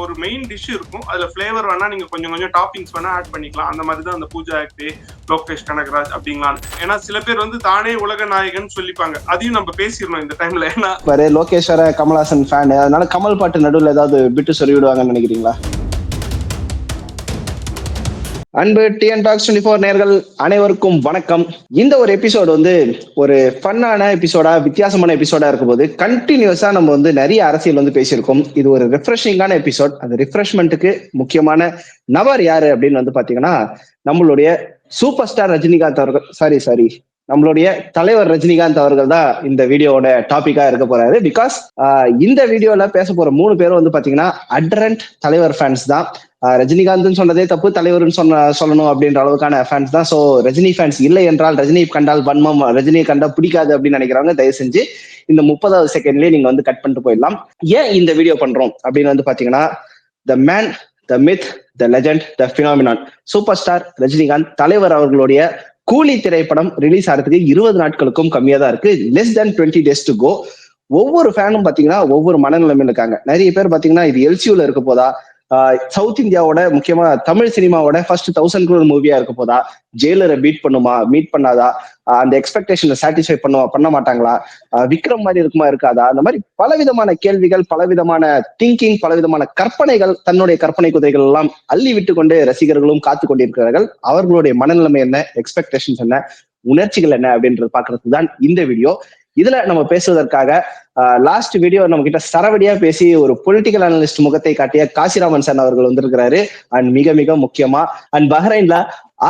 ஒரு main dish இருக்கும், அதுல ஃபிளேவர் வேணா நீங்க கொஞ்சம் கொஞ்சம் டாப்பிங்ஸ் வேணா ஆட் பண்ணிக்கலாம். அந்த மாதிரி தான் அந்த பூஜா ஆக்டே, லோகேஷ் கனகராஜ் அப்படிங்களான்னு. ஏன்னா சில பேர் வந்து தானே உலக நாயகன் சொல்லிப்பாங்க, அதையும் நம்ம பேசிடணும் இந்த டைம்ல. ஏன்னா லோகேஷ் வர கமல்ஹாசன் ஃபேன், அதனால கமல் பாட்டு நடுவில் ஏதாவது விட்டு சொல்லி விடுவாங்கன்னு நினைக்கிறீங்களா? அன்பு டிஎன் டாக்ஸ் 24 நேயர்கள் அனைவருக்கும் வணக்கம். இந்த ஒரு எபிசோடு வந்து ஒரு ஃபன்னான எபிசோடா, வித்தியாசமான எபிசோடா இருக்கும் போது கண்டினியூஸா நம்ம வந்து நிறைய அரசியல் வந்து பேசியிருக்கோம். இது ஒரு ரிஃப்ரெஷிங்கான எபிசோட். அந்த ரிஃப்ரெஷ்மெண்ட்டுக்கு முக்கியமான நபர் யாரு அப்படின்னு வந்து பாத்தீங்கன்னா, நம்மளுடைய சூப்பர் ஸ்டார் ரஜினிகாந்த் அவர்கள், சாரி நம்மளுடைய தலைவர் ரஜினிகாந்த் அவர்கள் தான் இந்த வீடியோட டாபிக்கா இருக்க போறாரு. பிகாஸ் இந்த வீடியோல பேச போற 3 பேரும் வந்து பாத்தீங்கன்னா அட்ரண்ட் தலைவர் ஃபேன்ஸ் தான். ரஜினிகாந்த் சொன்னதே தப்பு, தலைவர்னு சொல்லணும் அப்படின்ற அளவுக்கான ஃபேன்ஸ் தான். சோ ரஜினி ஃபேன்ஸ் இல்லை என்றால், ரஜினி கண்டால் வன்மம், ரஜினியை கண்டா பிடிக்காது அப்படின்னு நினைக்கிறவங்க தயவு செஞ்சு இந்த 30வது செகண்ட்லயே நீங்க வந்து கட் பண்ணிட்டு போயிடலாம். ஏன் இந்த வீடியோ பண்றோம் அப்படின்னு வந்து பாத்தீங்கன்னா, the man, the myth, the legend, the phenomenon, super star Rajinikanth தலைவர் அவர்களுடைய கூலி திரைப்படம் ரிலீஸ் ஆகிறதுக்கு 20 நாட்களுக்கும் கம்மியா தான் இருக்கு. Less than 20 days to go. ஒவ்வொரு ஃபேனும் பாத்தீங்கன்னா ஒவ்வொரு மனநிலைமையில இருக்காங்க. நிறைய பேர் பாத்தீங்கன்னா இது எல்சியூல இருக்க போதா, சவுத் இந்தியாவோட முக்கியமா தமிழ் சினிமாவோட ஃபர்ஸ்ட் 1000 crore மூவியா இருக்க போதா, ஜெயிலரை மீட் பண்ணாதா, அந்த எக்ஸ்பெக்டேஷனை சாட்டிஸ்ஃபை பண்ண மாட்டாங்களா, விக்ரம் மாதிரி இருக்குமா இருக்காதா, அந்த மாதிரி பலவிதமான கேள்விகள், பலவிதமான திங்கிங், பலவிதமான கற்பனைகள், தன்னுடைய கற்பனை குதிரைகள் எல்லாம் அள்ளி விட்டு கொண்டு ரசிகர்களும் காத்து கொண்டிருக்கிறார்கள். அவர்களுடைய மனநிலைமை என்ன, எக்ஸ்பெக்டேஷன்ஸ் என்ன, உணர்ச்சிகள் என்ன அப்படின்றது பாக்குறதுக்கு தான் இந்த வீடியோ. இதுல நம்ம பேசுவதற்காக லாஸ்ட் வீடியோ நம்ம கிட்ட சரவடியா பேசி ஒரு பொலிட்டிக்கல் அனலிஸ்ட் முகத்தை காட்டிய காசிராமன் சார் அவர்கள் வந்திருக்கிறாரு. அண்ட் மிக மிக முக்கியமா அண்ட் பஹ்ரைன்ல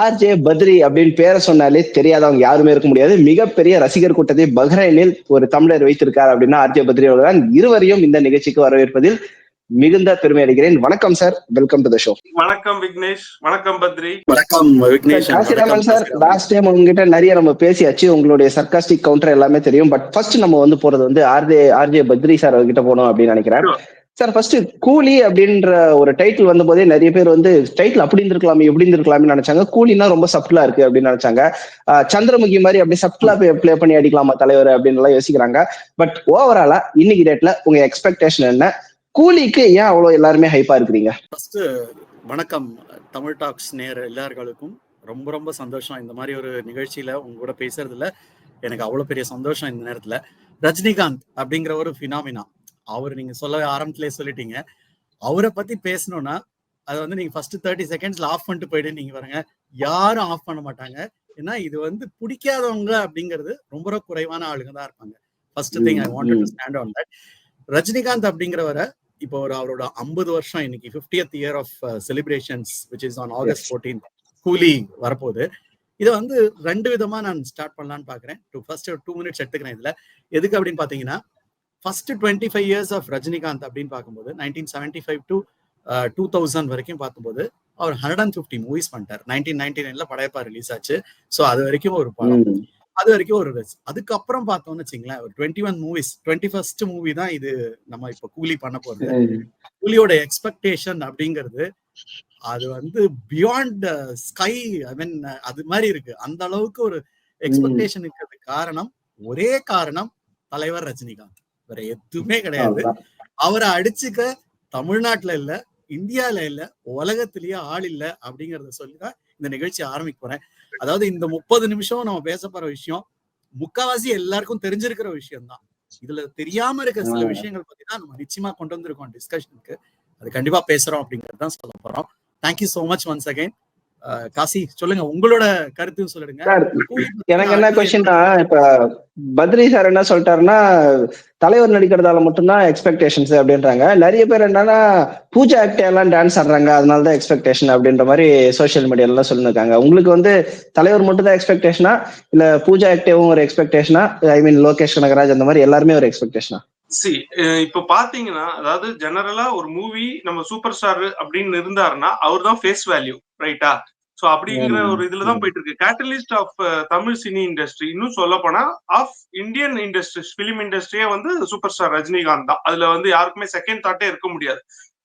ஆர்ஜே பத்ரி அப்படின்னு பேரை சொன்னாலே தெரியாதவங்க யாருமே இருக்க முடியாது. மிகப்பெரிய ரசிகர் கூட்டத்தை பஹ்ரைனில் ஒரு தமிழர் வைத்திருக்கார் அப்படின்னா ஆர்ஜே பத்ரி அவர்கள் தான். இருவரையும் இந்த நிகழ்ச்சிக்கு வரவேற்பதில் மிகுந்த பெருமை அடைகிறேன். வணக்கம் sir, welcome to the show. வணக்கம் விக்னேஷ். வணக்கம் பத்ரி. வணக்கம் Vignesh. Kasiraman sir, last time உங்ககிட்ட நிறைய நம்ம பேசியாச்சு, உங்களுடைய சர்காஸ்டிக் கவுண்டர் எல்லாமே தெரியும். பட் ஃபர்ஸ்ட் நம்ம வந்து போறது வந்து ஆர்ஜே பத்ரி சார் அவர்கிட்ட போனோம் அப்படின்னு நினைக்கிறேன். சார், ஃபர்ஸ்ட் கூலி அப்படின்ற ஒரு டைட்டில் வந்த போதே நிறைய பேர் வந்து டைட்டில் அப்படி இருந்திருக்கலாமே எப்படி இருந்திருக்கலாமே நினைச்சாங்க. கூலினா ரொம்ப சப்டிலா இருக்கு அப்படின்னு நினைச்சாங்க. சந்திரமுகி மாதிரி அப்படி சப்டிலா பிளே பண்ணி அடிக்கலாமா தலைவர் அப்படின்னு எல்லாம் யோசிக்கிறாங்க. பட் ஓவராலா இன்னைக்கு டேட்ல உங்க எக்ஸ்பெக்டேஷன் என்ன? கூலிக்கு ஏன் அவ்வளவு எல்லாருமே ஹைப்பா இருக்கிறீங்க? ஃபர்ஸ்ட் வணக்கம் தமிழ் டாக்ஸ் நேர் எல்லார்களுக்கும். ரொம்ப ரொம்ப சந்தோஷம் இந்த மாதிரி ஒரு நிகழ்ச்சியில உங்க கூட பேசுறதுல. எனக்கு அவ்வளவு பெரிய சந்தோஷம் இந்த நேரத்துல. ரஜினிகாந்த் அப்படிங்கிற ஒரு பினாமினா, அவர் நீங்க சொல்ல ஆரம்பத்திலேயே சொல்லிட்டீங்க. அவரை பத்தி பேசணும்னா அதை வந்து நீங்க ஃபர்ஸ்ட் 30 seconds ஆஃப் பண்ணிட்டு போயிட்டு நீங்க பாருங்க, யாரும் ஆஃப் பண்ண மாட்டாங்க. ஏன்னா இது வந்து பிடிக்காதவங்க அப்படிங்கிறது ரொம்ப ரொம்ப குறைவான ஆளுங்க தான் இருப்பாங்க. First thing I wanted to stand on that. Rajinikanth அப்படிங்கிறவரை இப்போ அவரோட 50 வருஷம் இன்னைக்கு 50th year of celebrations which is on August 14th கூலி வரப்போகுது. இதை வந்து 2 விதமா நான் ஸ்டார்ட் பண்ணலான்னு பாக்குறேன். ஃபர்ஸ்ட் 2 minutes எடுத்துக்கிறேன் இதுல. எதுக்கு அப்படின்னு பாத்தீங்கன்னா, ஃபர்ஸ்ட் 25 years ஆஃப் ரஜினிகாந்த் அப்படின்னு பார்க்கும்போது 1975 to 2000 வரைக்கும் பார்க்கும்போது அவர் 150 மூவிஸ் பண்ணிட்டார். 1999ல படையப்பா ரிலீஸ் ஆச்சு. ஸோ அது வரைக்கும் ஒரு படம், அது வரைக்கும் ஒரு ரேஸ். அதுக்கப்புறம் பார்த்தோம்னு வச்சுங்களேன், ஒரு 21 மூவிஸ், 21st மூவி தான் இது நம்ம இப்ப கூலி பண்ண போறது. கூலியோட எக்ஸ்பெக்டேஷன் அப்படிங்கிறது அது வந்து பியாண்ட் ஸ்கை, ஐ மீன் அது மாதிரி இருக்கு. அந்த அளவுக்கு ஒரு எக்ஸ்பெக்டேஷன் இருக்கிறது காரணம், ஒரே காரணம் தலைவர் ரஜினிகாந்த், வேற எதுவுமே கிடையாது. அவரை அடிச்சுக்க தமிழ்நாட்டுல இல்ல, இந்தியால இல்ல, உலகத்திலேயே ஆள் இல்ல அப்படிங்கறத சொல்லிதான் இந்த நிகழ்ச்சி ஆரம்பிக்க போறேன். அதாவது இந்த 30 நிமிஷம் நம்ம பேச போற விஷயம் முக்காவாசி எல்லாருக்கும் தெரிஞ்சிருக்கிற விஷயம் தான். இதுல தெரியாம இருக்க சில விஷயங்கள் பத்தி தான் நம்ம நிச்சயமா கொண்டு வந்திருக்கோம் டிஸ்கஷனுக்கு. அது கண்டிப்பா பேசுறோம் அப்படிங்கறத தான் சொல்ல போறோம். Thank you so much once again. Kasi, சொல்லுங்க உங்களோட கருத்து சொல்லிடுங்க. எனக்கு என்ன கொஸ்டின்னா, இப்ப பத்ரி சார் என்ன சொல்லிட்டாருன்னா, தலைவர் நடிக்கிறதால மட்டும்தான் எக்ஸ்பெக்டேஷன்ஸ் அப்படின்றாங்க. நிறைய பேர் என்னன்னா பூஜா ஆக்டே எல்லாம் டான்ஸ் ஆடுறாங்க, அதனாலதான் எக்ஸ்பெக்டேஷன் அப்படின்ற மாதிரி சோசியல் மீடியால எல்லாம் சொல்லிருக்காங்க. உங்களுக்கு வந்து தலைவர் மட்டும் தான் எக்ஸ்பெக்டேஷனா, இல்ல பூஜா ஆக்டேவும் ஒரு எக்ஸ்பெக்டேஷனா, ஐ மீன் லோகேஷ் கனகராஜ் அந்த மாதிரி எல்லாருமே ஒரு எக்ஸ்பெக்டேஷனா? இப்ப பாத்தீங்கன்னா, அதாவது ஜெனரலா ஒரு மூவி நம்ம சூப்பர் ஸ்டார் அப்படின்னு இருந்தாருன்னா அவர் தான் ஃபேஸ் வேல்யூ, ரைட்டா? சோ அப்படிங்கிற ஒரு இதுலதான் போயிட்டு இருக்கு. Catalyst of Tamil cine industry, இன்னும் சொல்ல போனா ஆஃப் இந்தியன் இண்டஸ்ட்ரி, பிலிம் இண்டஸ்ட்ரியே வந்து சூப்பர் ஸ்டார் ரஜினிகாந்த் தான். அதுல வந்து யாருக்குமே செகண்ட் தாட்டே இருக்க முடியாது.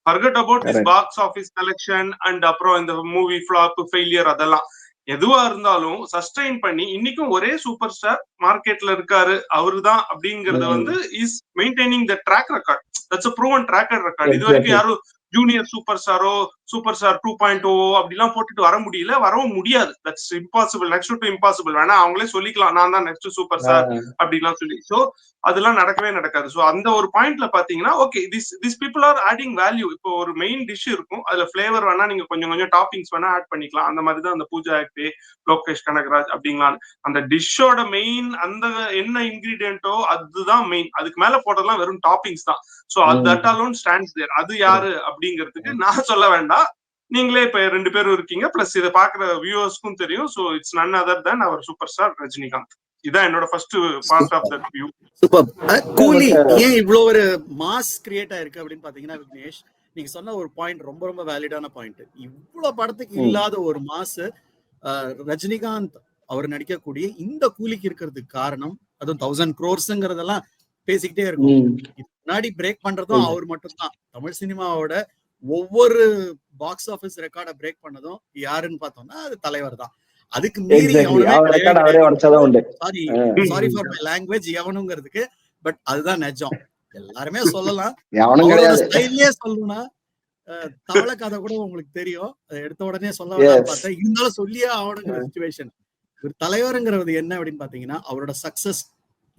Forget about this box office collection and அப்புறம் இந்த மூவி ஃபிளாப், ஃபெயிலியர், அதெல்லாம் எதுவா இருந்தாலும் சஸ்டெயின் பண்ணி இன்னைக்கும் ஒரே சூப்பர் ஸ்டார் மார்க்கெட்ல இருக்காரு, அவரு தான் அப்படிங்கறது வந்து is maintaining the track record. That's a proven track record. இது வரைக்கும் யாரும் ஜூனியர் சூப்பர் ஸ்டார் 2.0 அப்படிலாம் போட்டுட்டு வர முடியல, வரவும் முடியாது. That's impossible, next to impossible. வேணா அவங்களே சொல்லிக்கலாம், நான் தான் நெக்ஸ்ட் சூப்பர் ஸ்டார் அப்படின்லாம் சொல்லி. சோ அதெல்லாம் நடக்கவே நடக்காது. சோ அந்த ஒரு பாயிண்ட்ல பாத்தீங்கன்னா okay, this people are adding value. இப்போ ஒரு மெயின் டிஷ் இருக்கும், அதுல பிளேவர் வேணா நீங்க கொஞ்சம் கொஞ்சம் டாப்பிங்ஸ் வேணா ஆட் பண்ணிக்கலாம். அந்த மாதிரி தான் அந்த பூஜா ஆக்டே, லோகேஷ் கனகராஜ் அப்படிங்கலாம். அந்த டிஷ்ஷோட மெயின் அந்த என்ன இன்கிரீடியன்ட்டோ அதுதான் மெயின். அதுக்கு மேல போட்டதெல்லாம் வெறும் டாப்பிங்ஸ் தான். சோ தட் அலோன் ஸ்டாண்ட்ஸ் தேர். அது யாரு அப்படிங்கிறதுக்கு நான் சொல்ல வேண்டாம், நீங்களே இப்ப 2 பேரும் இருக்கீங்க, பிளஸ் இதை பாக்குற வியூவர்ஸ்க்கும் தெரியும். So it's none other than our super star Rajinikanth. இதான் என்னோட first part of that view. Super. Coolie ஏன் இவ்வளவு ஒரு மாஸ் கிரியேட் ஆயிருக்கு அப்படின்னு பாத்தீங்கன்னா விக்னேஷ், நீங்க சொன்ன ஒரு பாயிண்ட் ரொம்ப ரொம்ப வேலிடான பாயிண்ட். இவ்வளவு படத்துக்கு இல்லாத ஒரு மாஸ் ரஜினிகாந்த் அவர் நடிக்கக்கூடிய இந்த கூலிக்கு இருக்கிறதுக்கு காரணம், அதுவும் 1000 crores பேசிக்கிட்டே இருக்கும். முன்னாடி பிரேக் பண்றதும் அவர் மட்டும்தான். தமிழ் சினிமாவோட ஒவ்வொரு பாக்ஸ் ஆபீஸ் ரெக்கார்டை பிரேக் பண்ணதும் யாருன்னு பார்த்தோம்னா அது தலைவர் தான். அதுக்கு மீறி சாரி ஃபார் மை லாங்குவேஜ் எவனுங்கிறதுக்கு, பட் அதுதான் நிஜம். எல்லாருமே சொல்லலாம், ஸ்டைல்லே சொல்லணும்னா தவளை கதை கூட உங்களுக்கு தெரியும், எடுத்த உடனே சொல்ல பார்த்தா இருந்தாலும் சொல்லியே ஆகணுங்கிற சிச்சுவேஷன். ஒரு தலைவருங்கிறது என்ன அப்படின்னு பாத்தீங்கன்னா அவரோட சக்சஸ்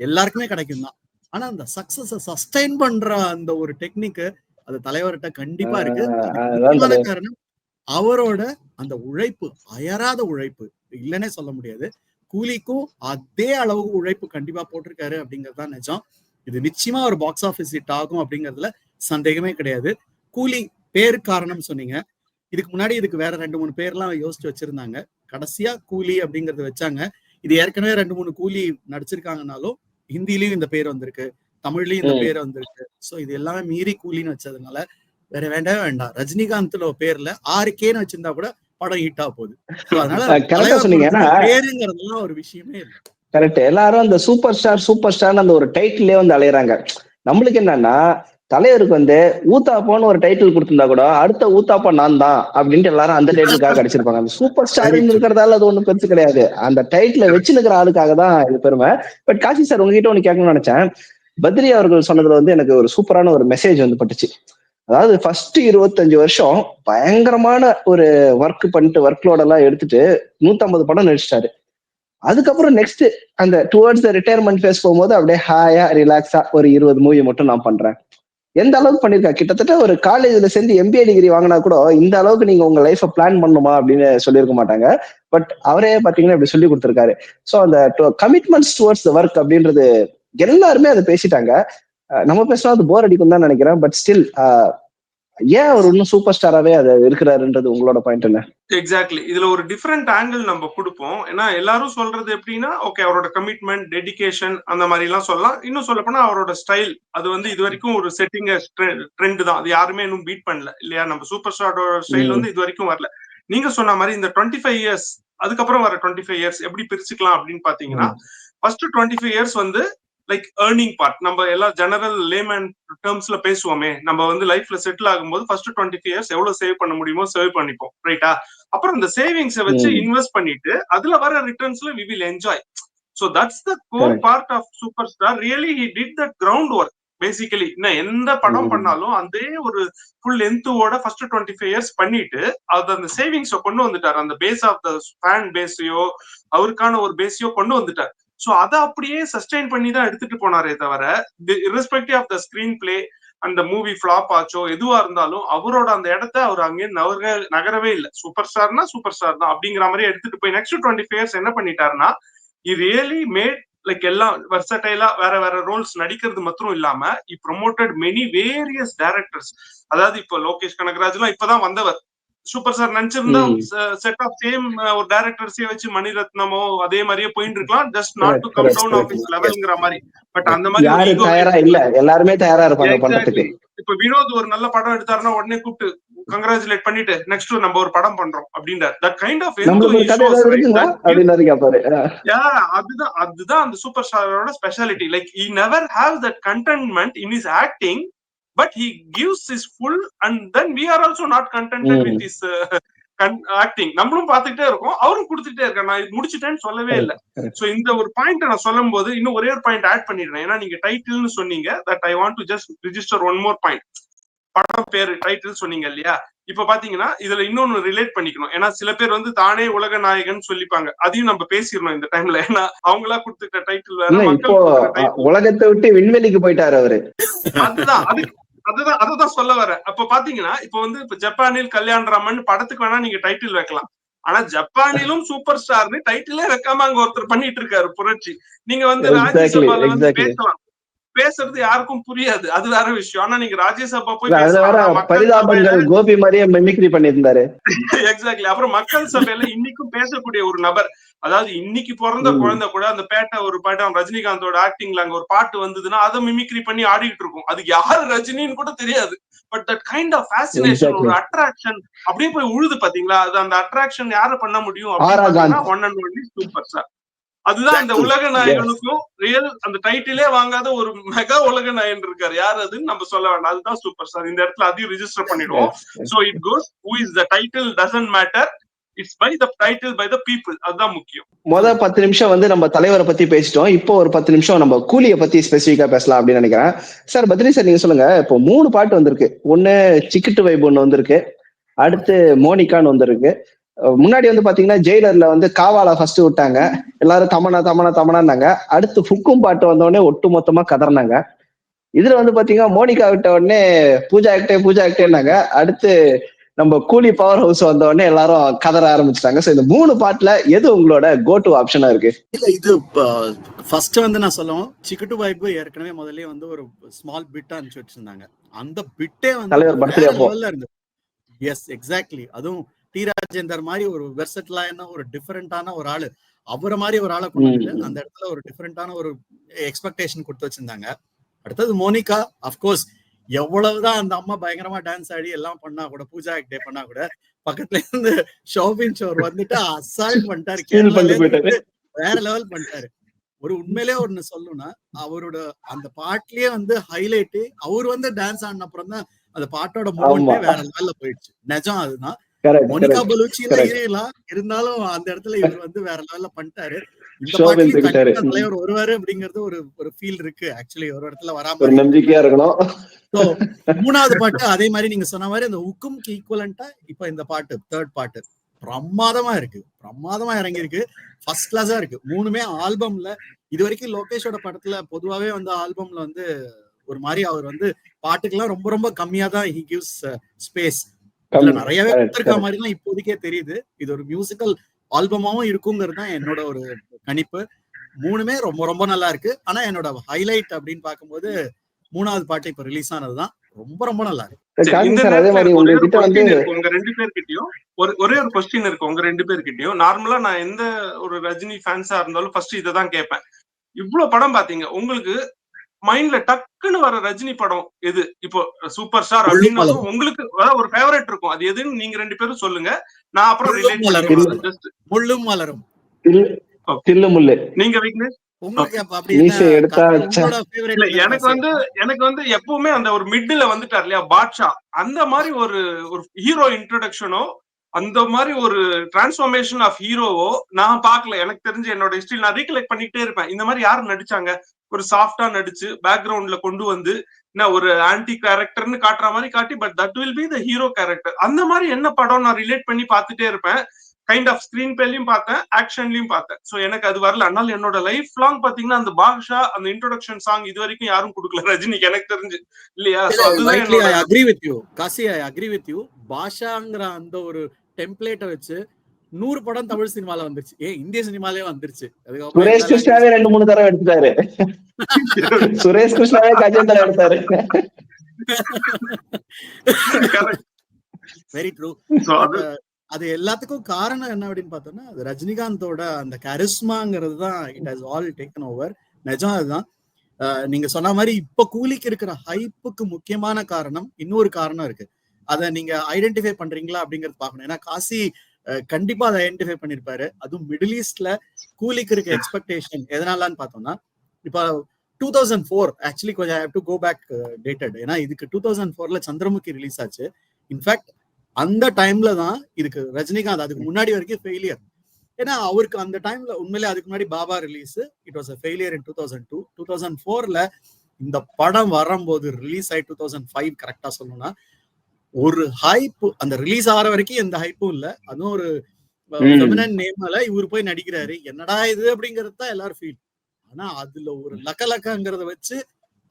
எல்லாருக்குமே கிடைக்கும் தான். ஆனா அந்த சக்சஸ் சஸ்டைன் பண்ற அந்த ஒரு டெக்னிக் அது தலைவர்கிட்ட கண்டிப்பா இருக்கு. முக்கியமான காரணம் அவரோட அந்த உழைப்பு, அயராத உழைப்பு, இல்லைன்னே சொல்ல முடியாது. கூலிக்கும் அதே அளவு உழைப்பு கண்டிப்பா போட்டிருக்காரு அப்படிங்கறதுதான் நிஜம். இது நிச்சயமா ஒரு பாக்ஸ் ஆபீஸ் ஹிட் ஆகும் அப்படிங்கறதுல சந்தேகமே கிடையாது. கூலி பேரு காரணம் சொன்னீங்க, இதுக்கு முன்னாடி இதுக்கு வேற 2-3 பேர்லாம் யோசிச்சு வச்சிருந்தாங்க. கடைசியா கூலி அப்படிங்கறத வச்சாங்க. இது ஏற்கனவே 2-3 கூலி நடிச்சிருக்காங்கனாலும் ஹிந்திலயும் இந்த பேர் வந்திருக்கு, தமிழ்லயும் இந்த பேர் வந்திருக்கு. சோ இது எல்லாமே மீறி கூலின்னு வச்சதுனால வேற வேண்டவே வேண்டாம். ரஜினிகாந்த் பேர்ல 6Kன்னு வச்சிருந்தா கூட படம் ஹிட் ஆக போகுது. அதனால பேருங்கிறதுலாம் ஒரு விஷயமே இல்லை. கரெக்ட். எல்லாரும் அந்த சூப்பர் ஸ்டார் அந்த ஒரு டைட்டிலே வந்து அலையறாங்க. நம்மளுக்கு என்னன்னா தலைவருக்கு ஊத்தாப்பான்னு ஒரு டைட்டில் கொடுத்திருந்தா கூட அடுத்த ஊத்தாப்பா நான் தான் அப்படின்ட்டு எல்லாரும் அந்த டைட்டிலுக்காக கிடைச்சிருப்பாங்க. அந்த சூப்பர் ஸ்டார்னு இருக்கிறதால அது ஒண்ணும் பெருசு கிடையாது, அந்த டைட்டில வச்சுருக்கிற ஆளுக்காக தான் இது பெருமை. பட் காசி சார் உங்ககிட்ட ஒண்ணு கேட்கணும்னு நினைச்சேன். பத்ரி அவர்கள் சொன்னதுல எனக்கு ஒரு சூப்பரான ஒரு மெசேஜ் பட்டுச்சு. அதாவது ஃபர்ஸ்ட் 25 வருஷம் பயங்கரமான ஒரு ஒர்க் லோட் எல்லாம் எடுத்துட்டு 150 படம் நடிச்சிட்டாரு. அதுக்கப்புறம் நெக்ஸ்ட் அந்த டுவர்ட்ஸ் ரிட்டையர்மெண்ட் ஃபேஸ் போகும்போது அப்படியே ஹாயா ரிலாக்ஸா ஒரு 20 மூவி மட்டும் நான் பண்றேன். எந்த அளவுக்கு பண்ணிருக்கா, கிட்டத்தட்ட ஒரு காலேஜ்ல சேர்ந்து MBA டிகிரி வாங்கினா கூட இந்த அளவுக்கு நீங்க உங்க லைஃபை பிளான் பண்ணுமா அப்படின்னு சொல்லியிருக்க மாட்டாங்க. பட் அவரே பாத்தீங்கன்னா இப்படி சொல்லி கொடுத்திருக்காரு. ஸோ அந்த கமிட்மெண்ட்ஸ் டுவர்ட்ஸ் த ஒர்க் அப்படின்றது எல்லாருமே அதை பேசிட்டாங்க. நம்ம பேசினா அது போர் அடிக்கும் தான் நினைக்கிறேன். பட் ஸ்டில் ஏன் அவர் இன்னும் சூப்பர் ஸ்டாராவே அது இருக்கிறாருன்றது உங்களோட பாயிண்ட் என்ன? எக்ஸாக்ட்லி. இதுல ஒரு டிஃபரெண்ட் ஆங்கிள் நம்ம கொடுப்போம். ஏன்னா எல்லாரும் சொல்றது எப்படின்னா ஓகே அவரோட கமிட்மெண்ட், டெடிகேஷன் அந்த மாதிரி எல்லாம் சொல்லலாம். இன்னும் சொல்ல போனா அவரோட ஸ்டைல் அது இது வரைக்கும் ஒரு செட்டிங் ட்ரெண்ட் தான். அது யாருமே இன்னும் பீட் பண்ணல இல்லையா? நம்ம சூப்பர் ஸ்டாரோட ஸ்டைல் இது வரைக்கும் வரல. நீங்க சொன்ன மாதிரி இந்த 25 இயர்ஸ் அதுக்கப்புறம் வர 25 இயர்ஸ் எப்படி பிரிச்சுக்கலாம் அப்படின்னு பாத்தீங்கன்னா, first 25 years like earning part. நம்ம எல்லாம் ஜெனரல் லேமேன் டேர்ம்ஸ்ல பேசுவோமே, நம்ம லைஃப்ல செட்டில் ஆகும்போது ஃபர்ஸ்ட் 25 இயர்ஸ் எவ்வளவு சேவ் பண்ண முடியுமோ சேவ் பண்ணிப்போம், ரைட்டா? அப்புறம் அந்த சேவிங்ஸை வச்சு இன்வெஸ்ட் பண்ணிட்டு அதுல வர ரிட்டர்ன்ஸ்ல we will enjoy. So that's the core part of super star. Really he did the ground work basically. எந்த படம் பண்ணாலும் அதே ஒரு ஃபுல் லென்த்தோட ஃபர்ஸ்ட் 25 இயர்ஸ் பண்ணிட்டு அது அந்த சேவிங்ஸை கொண்டு வந்துட்டார். அந்த பேஸ் ஆஃப் த ஃபேன் பேஸையோ அவருக்கான ஒரு பேஸையோ கொண்டு வந்துட்டார். சோ அதை அப்படியே சஸ்டெயின் பண்ணி தான் எடுத்துட்டு போனாரே தவிர, irrespective of the screen play, அந்த மூவி ஃபிளாப் ஆச்சோ எதுவா இருந்தாலும் அவரோட அந்த இடத்த அவர் அங்கே நகரவே இல்லை. சூப்பர் ஸ்டார்னா சூப்பர் ஸ்டார் தான் அப்படிங்கிற மாதிரி எடுத்துட்டு போய் நெக்ஸ்ட் 25 இயர்ஸ் என்ன பண்ணிட்டாருன்னா, he really made லைக் எல்லாம் வெர்சடைலா வேற வேற ரோல்ஸ் நடிக்கிறது மாத்திரம் இல்லாம he promoted many various directors. அதாவது இப்போ லோகேஷ் கனகராஜ் எல்லாம் இப்பதான் வந்தவர். சூப்பர் ஸ்டார் நினைச்சிருந்தா செட் ஆஃப் சேம் ஒரு டைரக்டர்ஸே வச்சு மணிரத்னமோ அதே மாதிரியே போயிட்டு இருக்கலாம், just not to come down of his லெவல்ங்கற மாதிரி. பட் அந்த மாதிரி யாரும் தயாரா இல்ல, எல்லாருமே தயாரா இருப்பாங்க பண்றதுக்கு. இப்ப வினோத் ஒரு நல்ல படம் எடுத்தாருன்னா உடனே கூப்பிட்டு கங்க்ராச்சுலேட் பண்ணிட்டு நெக்ஸ்ட் நம்ம ஒரு படம் பண்றோம் அப்படின்றார். தட் கைண்ட் ஆஃப் அதுதான் அந்த சூப்பர் ஸ்டாரோட speciality. Like he never has that contentment in his acting, but he gives his full, and then we are also not contented with his acting. நம்மளும் பார்த்துக்கிட்டே இருக்கோம், அவரும் கொடுத்துட்டே இருக்காரு. நான் முடிச்சுட்டேன்னு சொல்லவே இல்லை. சோ இந்த ஒரு பாயிண்ட் நான் சொல்லும் போது இன்னும் ஒரே ஒரு பாயிண்ட் ஆட் பண்ணிடுறேன். ஏன்னா நீங்க டைட்டில்னு சொன்னீங்க, that I want to just register one more point. படம் பேரு டைட்டில் சொன்னீங்க இல்லையா, இப்ப பாத்தீங்கன்னா இதுல இன்னொன்னு ரிலேட் பண்ணிக்கணும். ஏன்னா சில பேர் வந்து தானே உலக நாயகன் சொல்லிப்பாங்க, அதையும் நம்ம பேசிடணும் இந்த டைம்ல. ஏன்னா அவங்களா கொடுத்துட்ட டைட்டில் வேற, இப்போ மக்கள் கொடுத்துட்ட டைட்டில். உலகத்தை விட்டு விண்வெளிக்கு போயிட்டாரு அவரு. அதுதான் சொல்ல வரேன். அப்ப பாத்தீங்கன்னா இப்ப வந்து இப்ப ஜப்பானில் கல்யாணராமன் படத்துக்கு வேணா நீங்க டைட்டில் வைக்கலாம், ஆனா ஜப்பானிலும் சூப்பர் ஸ்டார்னு டைட்டிலே வைக்காம அங்க ஒருத்தர் பண்ணிட்டு இருக்காரு புரட்சி. நீங்க வந்து ராஜ்யசபால வந்து பேசலாம், பேசுறது யாருக்கும் புரியாது, அது வேற விஷயம். ஆனா நீங்க ராஜ்யசபா போய் பரிதாபங்கள் கோபி மாதிரியே மிமிக்ரி பண்ணியிருந்தாரு. எக்ஸாக்ட்லி. அப்புறம் மக்கள் சபையில இன்னைக்கும் பேசக்கூடிய ஒரு நபர், அதாவது இன்னைக்கு பிறந்த குழந்தை கூட அந்த பேட்டை ஒரு படம் ரஜினிகாந்தோட ஆக்டிங்ல அங்க ஒரு பாட்டு வந்ததுன்னா அதை மிமிக்ரி பண்ணி ஆடிட்டு இருக்கும், அது யாரு ரஜினின்னு கூட தெரியாது. But that kind of fascination, ஒரு அட்ராக்ஷன் அப்படியே போய் உழுது பாத்தீங்களா. அது அந்த அட்ராக்ஷன் யாரு பண்ண முடியும் அப்படின்னா one and only super star. அதுதான் அந்த உலக நாயகனுக்கும் ரியல் அந்த டைட்டிலே வாங்காத ஒரு மெகா உலக நாயகன் இருக்காரு, யார் அதுன்னு நம்ம சொல்ல வேண்டாம், அதுதான் சூப்பர் ஸ்டார். இந்த இடத்துல அதையும் ரிஜிஸ்டர் பண்ணிடுவோம். So it goes who is the title doesn't matter, it's by the title by the people, அதுதான் முக்கியம். முதல் 10 நிமிஷம் வந்து நம்ம தலைவரை பத்தி பேசிட்டோம், இப்போ ஒரு 10 நிமிஷம் நம்ம கூலியை பத்தி ஸ்பெசிஃபிக்கா பேசலாம் அப்படின்னு நினைக்கிறேன். சார் பத்ரி சார், நீங்க சொல்லுங்க. இப்போ 3 பாட்டு வந்திருக்கு, ஒண்ணு சிக்கிட்டு வைப் ஒண்ணு வந்திருக்கு, அடுத்து மோனிகான்னு வந்திருக்கு. முன்னாடி வந்து பாத்தீங்கன்னா ஜெயிலர்ல வந்து காவால ஃபர்ஸ்ட் விட்டாங்க, எல்லாரும் தமனா தமனா தமனான்னாங்க. அடுத்து ஃபுக்கும் பாட்டு வந்த உடனே ஒட்டு மொத்தமா கதறினாங்க. இதுல வந்து பாத்தீங்கன்னா மோனிகா விட்ட உடனே பூஜா ஆக்டேன்னாங்க. அடுத்து நம்ம கூலி பவர் ஹவுஸ் வந்த உடனே எல்லாரும் கதற ஆரம்பிச்சிட்டாங்க. சோ இந்த 3 பாட்டுல எது உங்களோட கோ டு ஆப்ஷனா இருக்கு? இல்ல, இது ஃபர்ஸ்ட் வந்து நான் சொல்லுவோம், சிக்கிட்டு வைப் ஏற்கனவே முதல்ல வந்து ஒரு ஸ்மால் பிட்டா அனுப்பிச்சு வச்சிருந்தாங்க. அந்த பிட்டே வந்து தலைவர் பர்த்டே அப்போ இருந்தது. Yes, exactly. அதுவும் டி ராஜேந்தர் மாதிரி ஒரு வெர்சட்லான ஒரு டிஃபரெண்டான ஒரு ஆளு, அவரை மாதிரி ஒரு ஆளை கொண்டு அந்த இடத்துல ஒரு டிஃபரெண்டான ஒரு எக்ஸ்பெக்டேஷன் கொடுத்து வச்சிருந்தாங்க. அடுத்தது மோனிகா, அப்கோர்ஸ் எவ்வளவுதான் அந்த அம்மா பயங்கரமா டான்ஸ் ஆடி எல்லாம் பண்ணா கூட, பூஜா ஆக்டே பண்ணா கூட, பக்கத்துல இருந்து ஷோபின் ஷோர் வந்துட்டு அசால்ட் பண்ணிட்டாரு, வேற லெவல் பண்ணிட்டாரு. ஒரு உண்மையிலே ஒண்ணு சொல்லணும்னா, அவரோட அந்த பாட்டுலயே வந்து ஹைலைட், அவர் வந்து டான்ஸ் ஆடின அப்புறம் தான் அந்த பாட்டோட மூமெண்டே வேற லெவல்ல போயிடுச்சு. நிஜம் அதுதான். மோனிகா பலூச்சி இருந்தாலும் அந்த இடத்துல இவர் வந்து வேற லெவல்ல பண்ணிட்டாரு. இந்த பாட்டுல தலைவர் வருவாரு அப்படிங்கறது ஒரு ஃபீல் இருக்கு. ஆக்சுவலி ஒரு இடத்துல வராம நம்பிக்கையா இருக்கணும். சோ 3வது பாட்டு அதே மாதிரி நீங்க சொன்ன மாதிரி அந்த உக்கும்க்கு ஈக்குவலண்டா இப்ப இந்த பாட்டு, தேர்ட் பாட்டு பிரமாதமா இருக்கு, பிரமாதமா இறங்கி இருக்கு, ஃபர்ஸ்ட் கிளாஸா இருக்கு. 3மே ஆல்பம்ல இது வரைக்கும் லோகேஷோட படத்துல பொதுவாவே வந்து ஆல்பம்ல வந்து ஒரு மாதிரி அவர் வந்து பாட்டுக்கெல்லாம் ரொம்ப ரொம்ப கம்மியா தான் ஹி கிவ்ஸ் ஸ்பேஸ். இதுல நிறையவே கொடுத்திருக்க மாதிரி தான் இப்போதைக்கே தெரியுது. இது ஒரு மியூசிக்கல் ஆல்பமாவும் இருக்குங்கிறது தான் என்னோட ஒரு கணிப்பு. 3மே ரொம்ப ரொம்ப நல்லா இருக்கு. ஆனா என்னோட ஹைலைட் அப்படின்னு பார்க்கும்போது 3வது பாட்டு இப்ப ரிலீஸ் ஆனதுதான் ரொம்ப ரொம்ப நல்லா இருக்கு. உங்க 2 பேர்கிட்டயும் ஒரே ஒரு கொஸ்டின் இருக்கு. உங்க 2 பேர்கிட்டயும் நார்மலா நான் எந்த ஒரு ரஜினி ஃபேன்ஸா இருந்தாலும் ஃபர்ஸ்ட் இததான் கேட்பேன். இவ்வளவு படம் பாத்தீங்க, உங்களுக்கு மைண்ட்ல டக்குன்னு வர ரஜினி படம் எது? இப்போ சூப்பர் ஸ்டார் அப்படின்னு உங்களுக்கு ஒரு ஃபேவரட் இருக்கும், அது எதுன்னு நீங்க 2 பேரும் சொல்லுங்க. நான் அப்புறம் ரிலேட் பண்ணுவேன். முள்ளும் மலரும், தில்லுமுல்லு. நீங்க விக்னேஷ் எனக்கு வந்து எப்பவுமே அந்த ஒரு மிட்ல வந்துட்டார் இல்லையா பாட்ஷா, அந்த மாதிரி ஒரு ஹீரோ இன்ட்ரோடக்ஷனோ அந்த மாதிரி ஒரு டிரான்ஸ்ஃபார்மேஷன் ஆஃப் ஹீரோவோ நான் பாக்கல. எனக்கு தெரிஞ்சு என்னோட ஹிஸ்டரி நான் ரீகலெக்ட் பண்ணிட்டே இருப்பேன். இந்த மாதிரி யாரு நடிச்சாங்க, ஒரு சாஃப்டா நடிச்சு பேக்ரவுண்ட்ல கொண்டு வந்து என்ன ஒரு ஆன்டி கேரக்டர்னு காட்டுற மாதிரி காட்டி, but that will be the hero character. அந்த மாதிரி என்ன படம் நான் ரிலேட் பண்ணி பார்த்துட்டே இருப்பேன். கைண்ட் ஆஃப் ஸ்கிரீன் பிளேலயும் பார்த்தேன், ஆக்ஷன்லயும் பார்த்தேன். சோ எனக்கு அது வரல. அதனால என்னோட லைஃப் லாங் பாத்தீங்கன்னா அந்த பாக்ஷா அந்த இன்ட்ரோடக்ஷன் சாங் இது வரைக்கும் யாரும் கொடுக்கல ரஜினிக்கு, எனக்கு தெரிஞ்சு இல்லையா. I agree with you Kasi, I agree with you. பாஷாங்கிற அந்த ஒரு டெம்ப்ளேட்டை வச்சு 100 படம் தமிழ் சினிமால வந்துருச்சு, இந்திய சினிமாலே வந்துருச்சு. சுரேஷ் கிருஷ்ணாவே 2-3 தடவை எடுத்துட்டாரு. சுரேஷ் கிருஷ்ணாவே கஜேந்திரா எடுத்தாரு. Very true. அது எல்லாத்துக்கும் காரணம் என்ன அப்படின்னு பார்த்தோம்னா, அது ரஜினிகாந்தோட அந்த கரிஸ்மாங்கிறது தான் it has all taken over. நிஜம் அதுதான். நீங்க சொன்ன மாதிரி இப்ப கூலிக்கு இருக்கிற ஹைப்புக்கு முக்கியமான காரணம் இன்னொரு காரணம் இருக்கு. அதை நீங்க ஐடென்டிஃபை பண்றீங்களா அப்படிங்கறது பாக்கணும். ஏன்னா காசி கண்டிப்பா அதை ஐடென்டிஃபை பண்ணிருப்பாரு. அதுவும் மிடில் ஈஸ்ட்ல கூலிக்கு இருக்க எக்ஸ்பெக்டேஷன் எதனாலன்னு பார்த்தோம்னா, இப்ப 2004 ஆக்சுவலி கொஞ்சம் I have to go back dated. ஏன்னா இதுக்கு 2004ல சந்திரமுகி ரிலீஸ் ஆச்சு. இன்ஃபேக்ட் அந்த டைம்ல தான் இதுக்கு ரஜினிகாந்த் அதுக்கு முன்னாடி வரைக்கும் ஃபெயிலியர். ஏன்னா அவருக்கு அந்த டைம்ல உண்மையிலே அதுக்கு முன்னாடி Baba release, it was a failure in 2002. 2004ல இந்த படம் வரும்போது ரிலீஸ் ஆகி 2005 கரெக்டா சொல்லணும்னா ஒரு ஹைப், அந்த ரிலீஸ் ஆகிற வரைக்கும் எந்த ஹைப்பும் இல்ல. அதுவும் ஒரு ஃபெமினன் நேம்ல இவர் போய் நடிக்கிறாரு, என்னடா இது அப்படிங்கறது தான் எல்லாரும் ஃபீல். ஆனா அதுல ஒரு லக்கங்கிறத வச்சு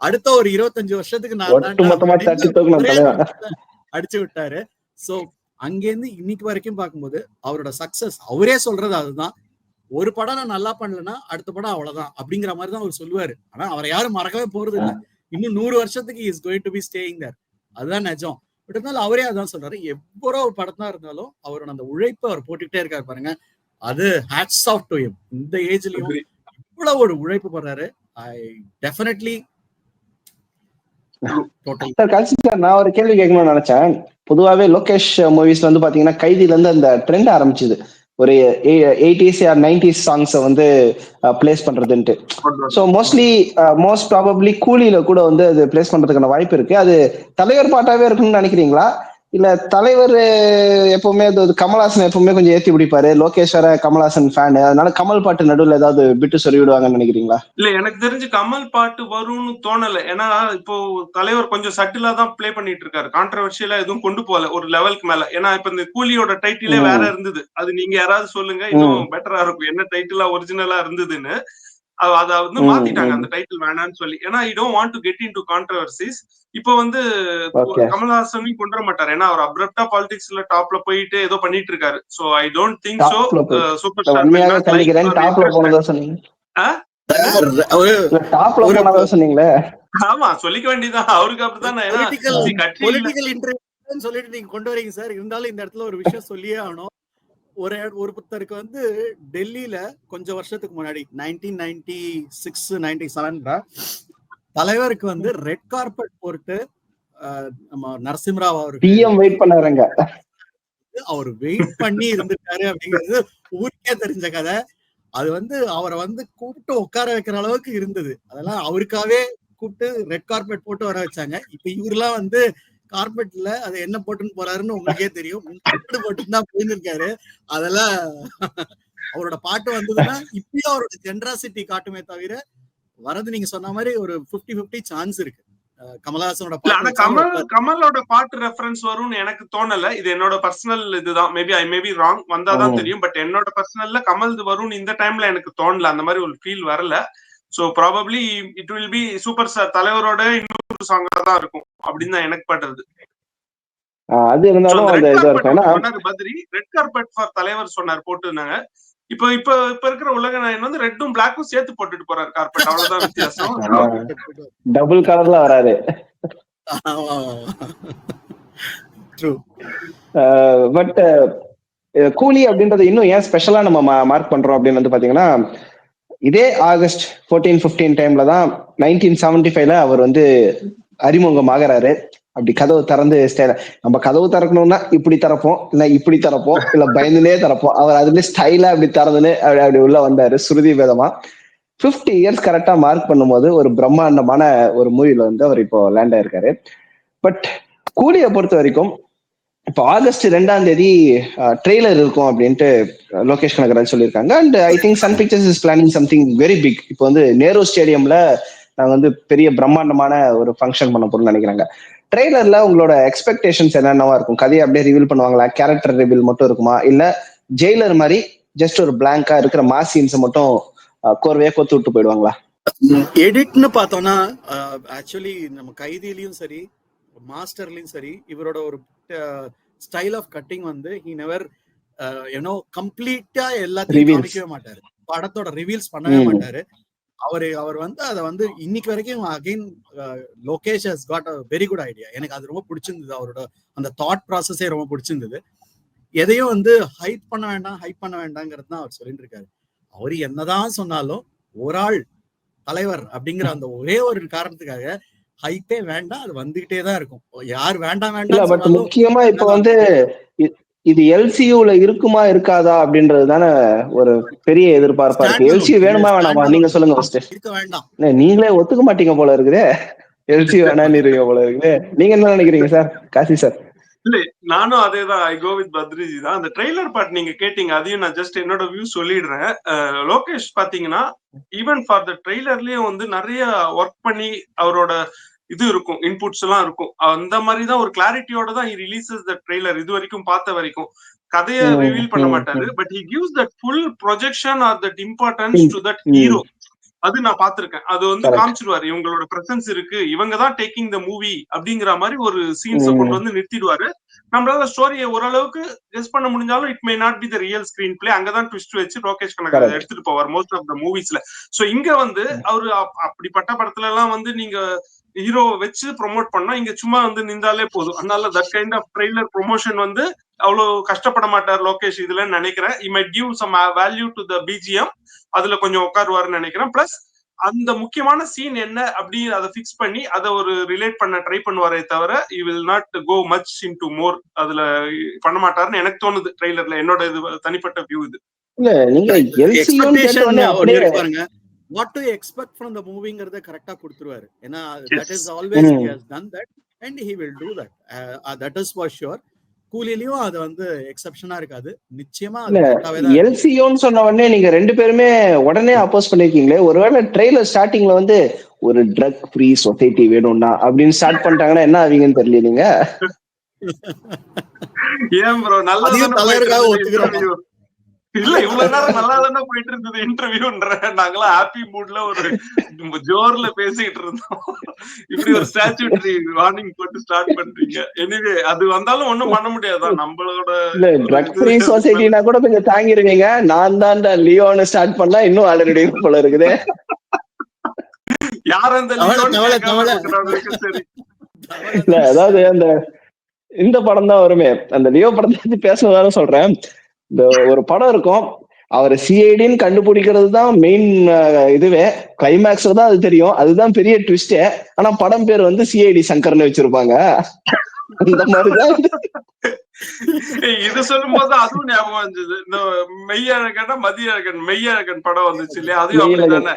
அடுத்த ஒரு 25 வருஷத்துக்கு நான் அடிச்சு விட்டாரு. சோ அங்கேருந்து இன்னைக்கு வரைக்கும் பார்க்கும்போது அவரோட சக்சஸ் அவரே சொல்றது அதுதான், ஒரு படம் நான் நல்லா பண்ணலன்னா அடுத்த படம் அவ்வளவுதான் அப்படிங்கிற மாதிரி தான் அவர் சொல்லுவாரு. ஆனா அவரை யாரும் மறக்கவே போறது இல்லை. இன்னும் 100 வருஷத்துக்கு is going to be staying there. அதுதான் நிஜம். பட் இருந்தாலும் அவரே அதான் சொல்றாரு, எவ்வளோ ஒரு படம் தான் இருந்தாலும் அவரோட அந்த உழைப்பை அவர் போட்டுக்கிட்டே இருக்காரு பாருங்க. அது ஹேட்ஸ் ஆஃப் டு ஹிம். இந்த ஏஜ்லயும் இவ்வளவு ஒரு உழைப்பு பண்றாரு. ஐ டெஃபினெட்லி நான் ஒரு கேள்வி கேட்கணும்னு நினைச்சேன். பொதுவாவே லோகேஷ் மூவிஸ்ல வந்து பாத்தீங்கன்னா கைதில இருந்து அந்த ட்ரெண்ட் ஆரம்பிச்சுது, ஒரு 80s ஆர் 90s சாங்ஸை வந்து பிளேஸ் பண்றதுன்ட்டு. ஸோ மோஸ்ட் ப்ராபப்ளி கூலியில கூட வந்து அது பிளேஸ் பண்றதுக்கான வாய்ப்பு இருக்கு. அது தலைவர் பாட்டாவே இருக்குன்னு நினைக்கிறீங்களா, இல்ல தலைவர் எப்பவுமே கமல்ஹாசன் எப்பவுமே கொஞ்சம் ஏத்தி பிடிப்பாரு, லோகேஷ் வேற கமல்ஹாசன் ஃபேன், அதனால கமல் பாட்டு நடுவில் ஏதாவது விட்டு சொல்லி விடுவாங்கன்னு நினைக்கிறீங்களா? இல்ல, எனக்கு தெரிஞ்சு கமல் பாட்டு வரும்னு தோணல. ஏன்னா இப்போ தலைவர் கொஞ்சம் சட்டிலா தான் பிளே பண்ணிட்டு இருக்காரு, கான்ட்ரவர்ஷியலா எதுவும் கொண்டு போகல ஒரு லெவலுக்கு மேல. ஏன்னா இப்ப இந்த கூலியோட டைட்டிலே வேற இருந்தது, அது நீங்க யாராவது சொல்லுங்க இன்னும் பெட்டரா இருக்கும், என்ன டைட்டிலா ஒரிஜினலா இருந்ததுன்னு. அத வந்து மாத்திட்டாங்க அந்த டைட்டில் வேணான்னு சொல்லி. ஏன்னா I don't want to get into controversies. இப்போ வந்து கமல்ஹாசனையும் கொண்டு வர மாட்டாரு, ஏன்னா அவர் அப்ரப்டா பாலிடிக்ஸ்ல டாப்ல போயிட்டு ஏதோ பண்ணிட்டு இருக்காரு. So I don't think so super star சொன்னீங்களே. ஆமா, சொல்லிக்க வேண்டியதான், அவருக்கு அப்படிதான் சொல்லிட்டு நீங்க கொண்டு வரீங்க சார். இருந்தாலும் இந்த இடத்துல ஒரு விஷயம் சொல்லியே ஆகணும். ஒருத்தருக்கு வந்து டெல்லியில கொஞ்சம் வருஷத்துக்கு முன்னாடி 1996-97 தலைவருக்கு வந்து ரெட் கார்பெட் போட்டு நம்ம நரசிம்மராவ் அவருக்கு வெயிட் பண்ணாருங்க, அவர் வெயிட் பண்ணி இருந்திருக்காரு அப்படிங்கிறது ஊருக்கே தெரிஞ்ச கதை. அது வந்து அவரை வந்து கூப்பிட்டு உட்கார வைக்கிற அளவுக்கு இருந்தது. அதெல்லாம் அவருக்காவே கூப்பிட்டு ரெட் கார்பெட் போட்டு வர வச்சாங்க. இப்ப இவரெல்லாம் வந்து கார்பெட்ல அது என்ன போட்டுன்னு போறாருன்னு உங்களுக்கே தெரியும், போட்டு தான் போயிருக்காரு. அதெல்லாம் அவரோட பாட்டு வந்ததுன்னா இப்பயும் அவரோட ஜெனராசிட்டி காட்டுமே தவிர வரது நீங்க சொன்ன மாதிரி ஒரு 50-50 சான்ஸ் இருக்கு. கமல்ஹாசனோட கமலோட பாட்டு ரெஃபரன்ஸ் வரும்னு எனக்கு தோணல. இது என்னோட பர்சனல் இதுதான், மேபி ஐ மேபி ராங், வந்தாதான் தெரியும். பட் என்னோட பர்சனல்ல கமல் வரும்னு இந்த டைம்ல எனக்கு தோணல, அந்த மாதிரி ஒரு ஃபீல் வரல. So probably it will be super star தலைவரோட இன்னொரு சாங்கா தான் இருக்கும் அப்படின்னு தான் எனக்கு படுறது. அது இருந்தாலும் பத்ரி ரெட் கார்பெட் ஃபார் தலைவர் சொன்னார் போட்டுனாங்க. இப்ப இருக்கிற உலக நாயன் வந்து ரெட்டும் பிளாக்கும் சேர்த்து போட்டுட்டு போறாரு கார்பெட், அவ்வளவுதான் வித்தியாசம். டபுள் கலர்ல வராது. பட் கூலி அப்படின்றது இன்னும் ஏன் ஸ்பெஷலா நம்ம மார்க் பண்றோம் அப்படின்னு வந்து பாத்தீங்கன்னா, இதே ஆகஸ்ட் 14-15 டைம்ல தான் 1975ல அவர் வந்து அறிமுகம் ஆகிறாரு. அப்படி கதவு திறந்து நம்ம கதவு திறக்கணும்னா இப்படி திறப்போம், இல்ல இப்படி திறப்போம், இல்ல பயந்துனே திறப்போம். அவர் அதுல ஸ்டைலா அப்படி திறந்துன்னு அப்படி உள்ள வந்தாரு ஸ்ருதி வேதமா. 50 இயர்ஸ் கரெக்டா மார்க் பண்ணும்போது ஒரு பிரம்மாண்டமான ஒரு மூவில வந்து அவர் இப்போ லேண்ட் ஆயிருக்காரு. பட் கூலியை பொறுத்த வரைக்கும் இப்போ ஆகஸ்ட் 2ஆம் தேதி ட்ரெய்லர் இருக்கும் அப்படின்ட்டு லோகேஷ் கனகராஜ் சொல்லியிருக்காங்க. And I think Sun Pictures is planning something very big. இப்போ வந்து நேரு ஸ்டேடியம்ல நாங்க வந்து பெரிய பிரம்மாண்டமான ஒரு ஃபங்க்ஷன் பண்ண போறோம்னு நினைக்கிறாங்க. ட்ரெய்லர்ல உங்களோட எக்ஸ்பெக்டேஷன்ஸ் என்னென்னவா இருக்கும்? கதையை அப்படியே ரிவீல் பண்ணுவாங்களா, கேரக்டர் ரிவீல் மட்டும் இருக்குமா, இல்ல ஜெயிலர் மாதிரி ஜஸ்ட் ஒரு பிளாங்கா இருக்கிற மாஸ் சீன்ஸ் மட்டும் கோர்வையா கொத்து விட்டு போயிடுவாங்களா? எடிட்னு பார்த்தோம்னா ஆக்சுவலி நம்ம கைதிலையும் சரி மாஸ்டர்லயும் சரி இவரோட ஒரு ஸ்டைல் ஆஃப் கட்டிங் வந்து ஹி நெவர் கம்ப்ளீட்டா எல்லாத்தையும் காமிக்கவே மாட்டாரு, படத்தோட ரிவீல்ஸ் பண்ணவே மாட்டாரு. அவர் வந்து அதை வந்து இன்னைக்கு வரைக்கும் again Lokesh has got a very good idea. எனக்கு அது ரொம்ப பிடிச்சிருந்தது, அவரோட அந்த தாட் ப்ராசஸே ரொம்ப பிடிச்சிருந்தது. எதையும் வந்து ஹைப் பண்ண வேண்டாங்கிறது தான் அவர் சொல்லிட்டு இருக்காரு. அவர் என்னதான் சொன்னாலும் ஒரு ஆள் தலைவர் அப்படிங்கிற அந்த ஒரே ஒரு காரணத்துக்காக ஹைப்பே வேண்டாம், அது வந்துகிட்டே தான் இருக்கும். யார் வேண்டாம் முக்கியமா இப்ப வந்து இது எல்சியூல இருக்குமா இருக்காதா அப்படின்றது தானே ஒரு பெரிய எதிர்பார்ப்பா இருக்கு. எல்சியூ வேணுமா வேணாமா நீங்க சொல்லுங்க ஃபர்ஸ்ட். இருக்க வேண்டாம், நீங்களே ஒத்துக்க மாட்டீங்க போல இருக்குதே, எல்சியூ வேணான்னு இருக்கீங்க போல இருக்குது. நீங்க என்ன நினைக்கிறீங்க சார், காசி சார்? இல்ல நானும் அதேதான். ஐ கோ வித் பத்ரிஜி தான். அந்த ட்ரெய்லர் பார்ட் நீங்க கேட்டீங்க, அதையும் நான் ஜஸ்ட் என்னோட வியூ சொல்லிடுறேன். லோகேஷ் பாத்தீங்கன்னா ஈவன் ஃபார் த ட்ரெய்லர்லயும் வந்து நிறைய ஒர்க் பண்ணி அவரோட இது இருக்கும், இன்புட்ஸ் எல்லாம் இருக்கும். அந்த மாதிரி தான் ஒரு கிளாரிட்டியோட தான் ரிலீசஸ் த ட்ரெய்லர் இது வரைக்கும் பார்த்த வரைக்கும். கதையை ரிவீல் பண்ண மாட்டாரு, but he gives that full projection or that importance to that hero. அது நான் பாத்திருக்கேன். அது வந்து காமிச்சிருவாரு, இவங்களோட பிரசன்ஸ் இருக்கு, இவங்க தான் டேக்கிங் த மூவி அப்படிங்கிற மாதிரி ஒரு சீன்ஸ் கொண்டு வந்து நிறுத்திடுவாரு. நம்மளால ஸ்டோரியை ஓரளவுக்கு கெஸ் பண்ண முடிஞ்சாலும் it may not be the real screenplay. அங்கதான் ட்விஸ்ட் வச்சு லோகேஷ் கனகராஜ் எடுத்துட்டு போவார் மோஸ்ட் ஆஃப் த மூவிஸ்ல. சோ இங்க வந்து அவரு அப்படிப்பட்ட படத்துல எல்லாம் வந்து நீங்க ஹீரோ வச்சு ப்ரொமோட் பண்ணா, இங்க சும்மா வந்து நின்றாலே போதும். அதனால that kind of trailer promotion வந்து அவ்வளவு கஷ்டப்பட மாட்டார் லோகேஷ் இதுல நினைக்கிறேன். he might give some value to the BGM, அதுல கொஞ்சம் உட்காருவாருன்னு நினைக்கிறேன். பிளஸ் அந்த முக்கியமான சீன் என்ன அப்படி அதை பிக்ஸ் பண்ணி அதை ஒரு ரிலேட் பண்ண ட்ரை பண்ணுவாரே தவிர he will not go much into more அதுல பண்ண மாட்டாருன்னு எனக்கு தோணுது ட்ரெய்லர்ல. என்னோட இது தனிப்பட்ட வியூ இது. இல்ல நீங்க எக்ஸ்பெக்டேஷன் பாருங்க, what to expect from the movieங்கறத கரெக்ட்டா கொடுத்துருவாரு. ஏன்னா that is always he has done that and he will do that. That is for sure. கூலிலயும் அது வந்து எக்ஸெப்ஷனா இருக்காது, நிச்சயமா. எல்சியோன்னு சொன்ன உடனே நீங்க ரெண்டு பேருமே உடனே அப்போஸ் பண்ணிருக்கீங்களே, ஒருவேளை ட்ரெய்லர் ஸ்டார்டிங்ல வந்து ஒரு ட்ரக் ஃப்ரீ சொசைட்டி வேணும்னா அப்படின்னு ஸ்டார்ட் பண்ணிட்டாங்கன்னா என்ன ஆவீங்கன்னு தெரியல நீங்க. ஏன் ப்ரோ நல்லா ஒத்துக்கிறோம். இல்ல இவ்வளவு நேரம் நல்லா தானே போயிட்டு இருந்தது இன்டர்வியூன்ற, நாங்களாம் ஹாப்பி மூட்ல ஒரு ஜோர்ல பேசிட்டு இருந்தோம். இப்படி ஒரு ஸ்டாச்சுட்டரி வார்னிங் போட்டு ஸ்டார்ட் பண்றீங்க. எனிவே அது வந்தாலும் ஒண்ணும் பண்ண முடியாதான் நம்மளோட. ட்ரக் ஃப்ரீ சொசைட்டினா கூட கொஞ்சம் தாங்கிருவீங்க. நான் தான் லியோன்னு ஸ்டார்ட் பண்ணா இன்னும் ஆல்ரெடி போல இருக்குது. யார் அந்த சரி இல்ல அதாவது அந்த இந்த படம் தான் வருமே, அந்த லியோ படத்தை பத்தி பேசுறதால சொல்றேன். இந்த ஒரு படம் இருக்கும், அவர் சிஐடின்னு கண்டுபிடிக்கிறது தான் மெயின் இதுவே, கிளைமேக்ஸ்ல தான் அது தெரியும், அதுதான் பெரிய ட்விஸ்டே. ஆனா படம் பேர் வந்து சிஐடி சங்கர்னு வச்சிருப்பாங்க. அந்த மாதிரிதான் இது சொல்லும் போது அதுவும் ஞாபகம் வந்தது. இந்த மெய்யழகன் மதியழகன் மெய்யழகன் படம் வந்துச்சு இல்லையா, அதுவும் அப்படித்தானே.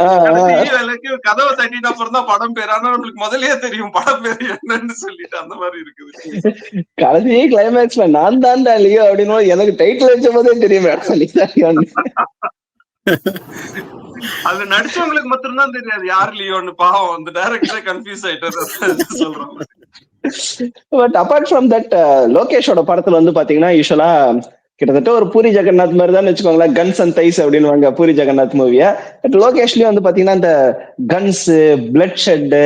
கதவை தட்டிட்டு அப்புறம் தான் படம் பேர், ஆனா நம்மளுக்கு முதல்லயே தெரியும் படம் பேர் என்னன்னு சொல்லிட்டு அந்த மாதிரி இருக்குது. கடைசி கிளைமேக்ஸ்ல நான் தான்டா லியோ அப்படின்னு எனக்கு டைட்டில் வச்ச போதே தெரியும். அது நடிச்சவங்களுக்கு மட்டும்தான் தெரியாது யார் லியோன்னு. பாவம் அந்த டைரக்டரே கன்ஃபியூஸ் ஆயிட்டாரு சொல்றோம். பட் அபார்ட் ஃப்ரம் தட் லோகேஷோட படத்துல வந்து பாத்தீங்கன்னா யூஸ்வலா கிட்டத்தட்ட ஒரு பூரி ஜெகநாத் மாதிரி தான் வச்சுக்கோங்களேன், கன்ஸ் அண்ட் தைஸ் அப்படின்னு பூரி ஜெகநாத் மூவிய. பட் லோகேஷ்லயும் வந்து பாத்தீங்கன்னா இந்த guns, bloodshed,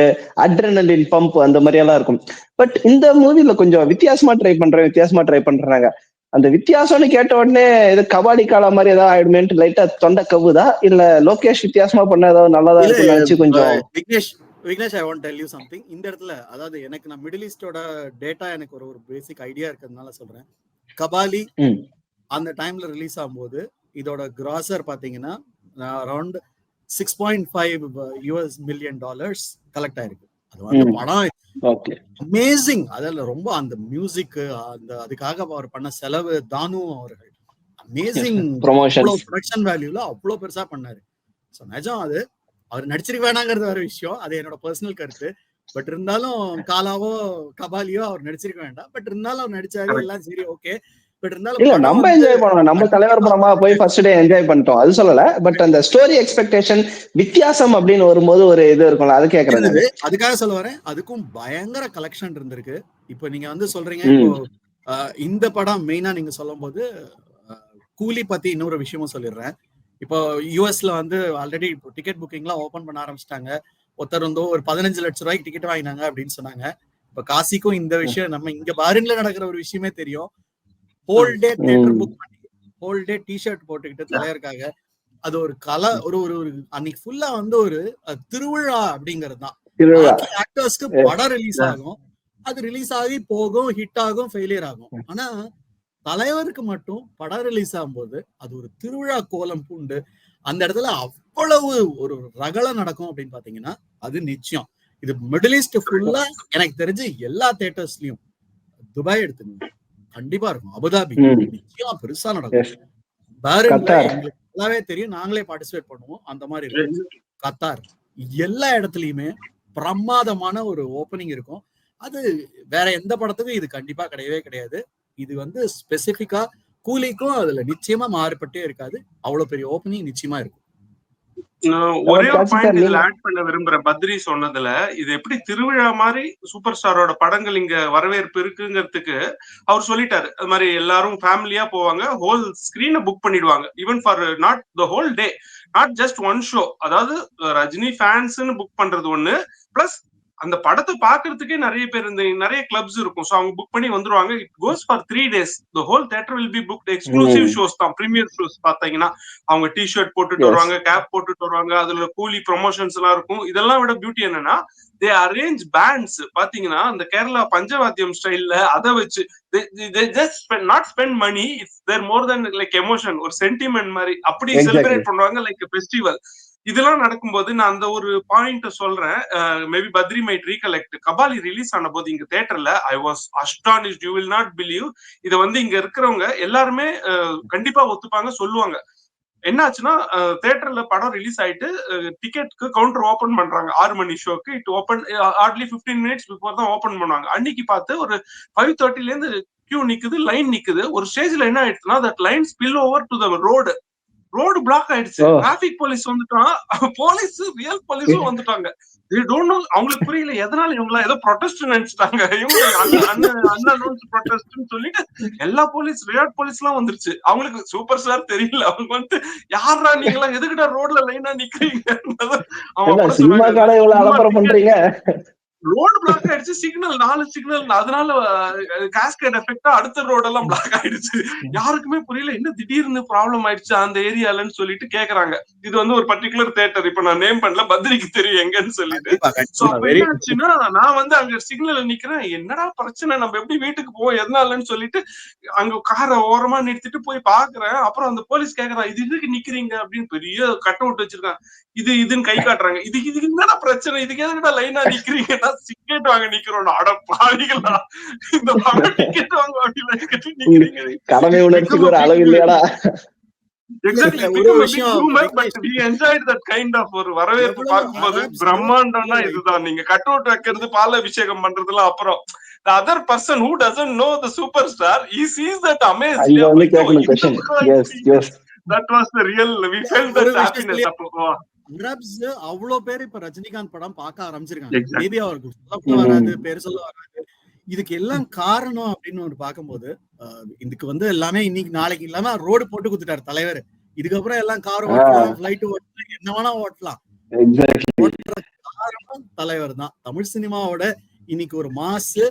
adrenaline pump அந்த மாதிரி எல்லாம் இருக்கும். பட் இந்த மூவில கொஞ்சம் வித்தியாசமா ட்ரை பண்றாங்க. அந்த வித்தியாசம்னு கேட்ட உடனே இது கபாடி காலா மாதிரி ஏதாவது ஆயிடுமேன்ட்டு லைட்டா தொண்டை கவுதா, இல்ல லோகேஷ் வித்தியாசமா பண்ண ஏதாவது நல்லதா இருக்குன்னு நினைச்சு கொஞ்சம். Vignesh, I want tell you something. இந்த இடத்துல அதாவது எனக்கு நான் மிடில் ஈஸ்டோட டேட்டா எனக்கு ஒரு பேசிக் ஐடியா இருக்கிறதுனால சொல்றேன். கபாலி அந்த டைம்ல ரிலீஸ் ஆகும்போது இதோட கிராசர் பாத்தீங்கன்னா அரௌண்ட் $6.5 மில்லியன் கலெக்ட் ஆயிருக்கு. அது வந்து படம் அமேசிங். அதில் ரொம்ப அந்த மியூசிக், அந்த அதுக்காக அவர் பண்ண செலவு, தானு அவர்கள் அமேசிங் ப்ரொடக்ஷன் வேல்யூல அவ்வளவு பெருசா பண்ணாரு. ஸோ நிஜம் அது அவர் நடிச்சிருக்க வேணாங்கிறது வேற விஷயம், அது என்னோட பர்சனல் கருத்து. பட் இருந்தாலும் காலாவோ கபாலியோ அவர் நடிச்சிருக்க வேண்டாம். பட் இருந்தாலும் அவர் நடிச்சாரு, எல்லாம் சரி, ஓகே. பட் இருந்தாலும் நம்ம என்ஜாய் பண்ணோம், நம்ம தலைவர் படமா போய் ஃபர்ஸ்ட் டே என்ஜாய் பண்ணிட்டோம், அது சொல்லல. பட் அந்த ஸ்டோரி எக்ஸ்பெக்டேஷன் வித்தியாசம் அப்படின்னு வரும்போது ஒரு இது இருக்கும்ல, அது கேக்குறது. அதுக்காக சொல்ல வரேன். அதுக்கும் பயங்கர கலெக்ஷன் இருந்திருக்கு. இப்போ நீங்க வந்து சொல்றீங்க, இப்போ இந்த படம் மெயினா நீங்க சொல்லும் போது கூலி பத்தி இன்னொரு விஷயமும் சொல்லிடுறேன். இப்போ யூஎஸ்ல வந்து ஆல்ரெடி டிக்கெட் புக்கிங்லாம் ஓபன் பண்ண ஆரம்பிச்சிட்டாங்க. ஒருத்தர் வந்து ஒரு 15 லட்சம் ரூபாய்க்கு டிக்கெட் வாங்கினாங்க அப்படின்னு சொன்னாங்க. இப்ப காசிக்கும் இந்த விஷயம் நம்ம இங்க பாரின்ல நடக்கிற ஒரு விஷயமே தெரியும். ஹோல் டே தியேட்டர் புக் பண்ணி ஹோல் டே டிஷர்ட் போட்டுக்கிட்டு தலையருக்காக அது ஒரு கலை, ஒரு ஒரு அன்னைக்கு ஃபுல்லா வந்து ஒரு திருவிழா அப்படிங்கிறது தான். ஆக்டர்ஸ்க்கு படம் ரிலீஸ் ஆகும், அது ரிலீஸ் ஆகி போகும், ஹிட் ஆகும், ஃபெயிலியர் ஆகும். ஆனா தலைவருக்கு மட்டும் படம் ரிலீஸ் ஆகும்போது அது ஒரு திருவிழா கோலம் பூண்டு அந்த இடத்துல அவ்வளவு ஒரு ரகலை நடக்கும் அப்படின்னு பாத்தீங்கன்னா அது நிச்சயம். இது மிடில் ஈஸ்ட் ஃபுல்லா எனக்கு தெரிஞ்சு எல்லா தியேட்டர்ஸ்லயும், துபாய் எடுத்துங்க கண்டிப்பா இருக்கும், அபுதாபி நிச்சயம் பெருசா நடக்கும், எங்களுக்கு நல்லாவே தெரியும், நாங்களே பார்ட்டிசிபேட் பண்ணுவோம், அந்த மாதிரி இருக்கும். கத்தார், எல்லா இடத்துலயுமே பிரமாதமான ஒரு ஓப்பனிங் இருக்கும். அது வேற எந்த படத்துக்கும் இது கண்டிப்பா கிடையவே கிடையாது. இது வந்து ஸ்பெசிபிக்கா கூலிக்கும் அதுல நிச்சயமா மாறுபட்டே இருக்காது. அவ்வளவு பெரிய ஓப்பனிங் நிச்சயமா இருக்கும். ஒரே ஒரு பாயிண்ட் இதுல ஆட் பண்ண விரும்புறேன். பத்ரி சொன்னதுல இது எப்படி திருவிழா மாதிரி சூப்பர் ஸ்டாரோட படங்கள் இங்க வரவேற்பு இருக்குங்கிறதுக்கு அவர் சொல்லிட்டாரு. அது மாதிரி எல்லாரும் ஃபேமிலியா போவாங்க, ஹோல் ஸ்கிரீனை புக் பண்ணிடுவாங்க, even for not the whole day, not just one show. அதாவது ரஜினி ஃபேன்ஸ்னு புக் பண்றது ஒண்ணு, பிளஸ் அந்த படத்தை பாக்குறதுக்கே நிறைய பேர் நிறைய கிளப்ஸ் இருக்கும். அவங்க புக் பண்ணி வந்துருவாங்க. It goes for 3 days. The whole theatre will be booked. Exclusive shows தான், பிரீமியர் ஷோஸ். பாத்தீங்கன்னா அவங்க டி-ஷர்ட் போட்டுட்டு வருவாங்க, கேப் போட்டுட்டு வருவாங்க, அதுல கூலி ப்ரொமோஷன்ஸ் எல்லாம் இருக்கும். இதெல்லாம் விட பியூட்டி என்னன்னா, தே அரேஞ்ச் பேண்ட்ஸ். பாத்தீங்கன்னா அந்த கேரளா பஞ்சவாத்தியம் ஸ்டைல்ல அதை வச்சு they just not spend money, it's there more than like emotion, ஒரு சென்டிமெண்ட் மாதிரி அப்படி செலிப்ரேட் பண்ணுவாங்க லைக் ஃபெஸ்டிவல். இதெல்லாம் நடக்கும்போது நான் அந்த ஒரு பாயிண்ட் சொல்றேன். Maybe Badri might recollect. Kabali release ஆன போது இங்க தியேட்டர்ல I was astonished, you will not believe. இதை வந்து இங்க இருக்கிறவங்க எல்லாருமே கண்டிப்பா ஒத்துப்பாங்க, சொல்லுவாங்க. என்னாச்சுன்னா தியேட்டர்ல படம் ரிலீஸ் ஆயிட்டு டிக்கெட்டுக்கு கவுண்டர் ஓபன் பண்றாங்க 6 மணி ஷோக்கு. It open hardly 15 minutes before தான் ஓபன் பண்ணுவாங்க. அன்னைக்கு பார்த்து ஒரு 5:30 இருந்து கியூ நிக்குது, லைன் நிக்குது. ஒரு ஸ்டேஜ்ல என்ன ஆயிடுச்சுன்னா that line spill over to the road block ஆயிடுச்சு. டிராபிக் போலீஸ் வந்துட்டான், போலீஸ் ரியல் போலீஸும் வந்துட்டாங்க. அவங்களுக்கு புரியல எதனால இவங்க ஏதோ ப்ரொடெஸ்ட் நினைச்சிட்டாங்க. ப்ரொடெஸ்ட்னு சொல்லிட்டு எல்லா போலீஸ் ரியாட் போலீஸ் எல்லாம் வந்துருச்சு. அவங்களுக்கு சூப்பர் ஸ்டார் தெரியல. அவங்க வந்து யாரா நீங்களா எதுக்கிட்ட ரோட்ல லைனா நிக்கிறீங்க, ரோடு பிளாக் ஆயிடுச்சு, சிக்னல் 4 சிக்னல். அதனால காஸ்கேட் எஃபெக்டா அடுத்த ரோடெல்லாம் பிளாக் ஆயிடுச்சு. யாருக்குமே புரியல என்ன திடீர்னு ப்ராப்ளம் ஆயிடுச்சு அந்த ஏரியாலன்னு சொல்லிட்டு கேக்குறாங்க. இது வந்து ஒரு பர்டிகுலர் தியேட்டர், இப்ப நான் நேம் பண்ணல, பத்ரிக்கு தெரியும் எங்கன்னு சொல்லிட்டு. என்னாச்சுன்னா நான் வந்து அங்க சிக்னல் நிக்கிறேன், என்னடா பிரச்சனை, நம்ம எப்படி வீட்டுக்கு போவோம், எதனாலன்னு சொல்லிட்டு அங்க காரை ஓரமா நிறுத்திட்டு போய் பாக்குறேன். அப்புறம் அந்த போலீஸ் கேக்குறான், இது இதுக்கு நிக்கிறீங்க அப்படின்னு பெரிய கட் அவுட் வச்சிருக்காங்க. இதுன்னு கை காட்டுறாங்க. இதுக்கு என்னடா பிரச்சனை, இதுக்கு எதுக்கிட்ட லைனா நிக்கிறீங்கன்னா டிக்கெட் வாங்க நிக்கிறோம். அட பாவிகளா, இந்த படம் டிக்கெட் வாங்க நிக்கிறீங்க. கடமை உணர்ச்சிக்கு ஒரு அளவு இல்லையாடா. வரவேற்பு பார்க்கும்போது பிரம்மாண்டம்னா இதுதான். நீங்க கட் அவுட் வைக்கிறது, பால் அபிஷேகம் பண்றதுலாம் அப்புறம். The other person who doesn't know the superstar, he sees that amazed. That was the real, we felt that happiness. அவ்வளவு பேர் இப்ப ரஜினிகாந்த் படம் பார்க்க ஆரம்பிச்சிருக்காங்க. மேபி அவருக்கு சொல்ல வராது, பேர் சொல்ல வராது. இதுக்கு எல்லாம் காரணம் அப்படின்னு ஒரு பார்க்கும்போது, இதுக்கு வந்து எல்லாமே இன்னைக்கு நாளைக்கு இல்லாம ரோடு போட்டு கொடுத்துட்டாரு தலைவர். இதுக்கப்புறம் எல்லாம் கார் ஓட்டலாம், பிளைட் ஓட்டலாம், என்ன வேணா ஓட்டலாம். காரணம் தலைவர் தான். தமிழ் சினிமாவோட இன்னைக்கு ஒரு மாசு,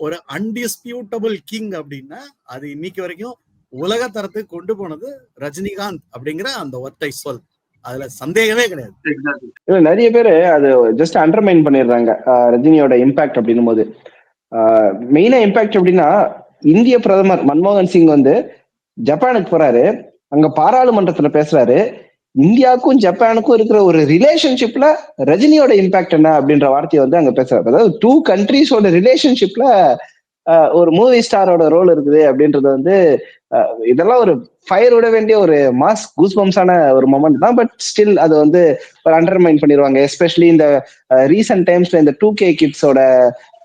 ஒரு அன்டிஸ்பியூட்டபிள் கிங் அப்படின்னா அது இன்னைக்கு வரைக்கும் உலக தரத்துக்கு கொண்டு போனது ரஜினிகாந்த் அப்படிங்கிற அந்த ஒற்றை சொல். அதுல சந்தேகமே கிடையாது. நிறைய பேரு அது ஜஸ்ட் அண்டர்மைன் பண்ணிடுறாங்க ரஜினியோட இம்பாக்ட் அப்படின்னும் போது. மெயினா இம்பாக்ட் அப்படின்னா, இந்திய பிரதமர் மன்மோகன் சிங் வந்து ஜப்பானுக்கு போறாரு, அங்க பாராளுமன்றத்துல பேசுறாரு. இந்தியாவுக்கும் ஜப்பானுக்கும் இருக்கிற ஒரு ரிலேஷன்ஷிப்ல ரஜினியோட இம்பாக்ட் என்ன அப்படின்ற வார்த்தையை வந்து அங்க பேசுறாரு. அதாவது 2 countries-ஓட ரிலேஷன்ஷிப்ல ஒரு மூவி ஸ்டாரோட ரோல் இருக்குது அப்படின்றது வந்து இதெல்லாம் ஒரு ஃபயர் விட வேண்டிய ஒரு மாஸ் கூஸ்பம்ஸான ஒரு மொமெண்ட் தான். பட் ஸ்டில் அது வந்து ஒரு அண்டர்மைன் பண்ணிடுவாங்க. எஸ்பெஷலி இந்த ரீசன்ட் டைம்ஸ்ல இந்த 2K கிட்ஸோட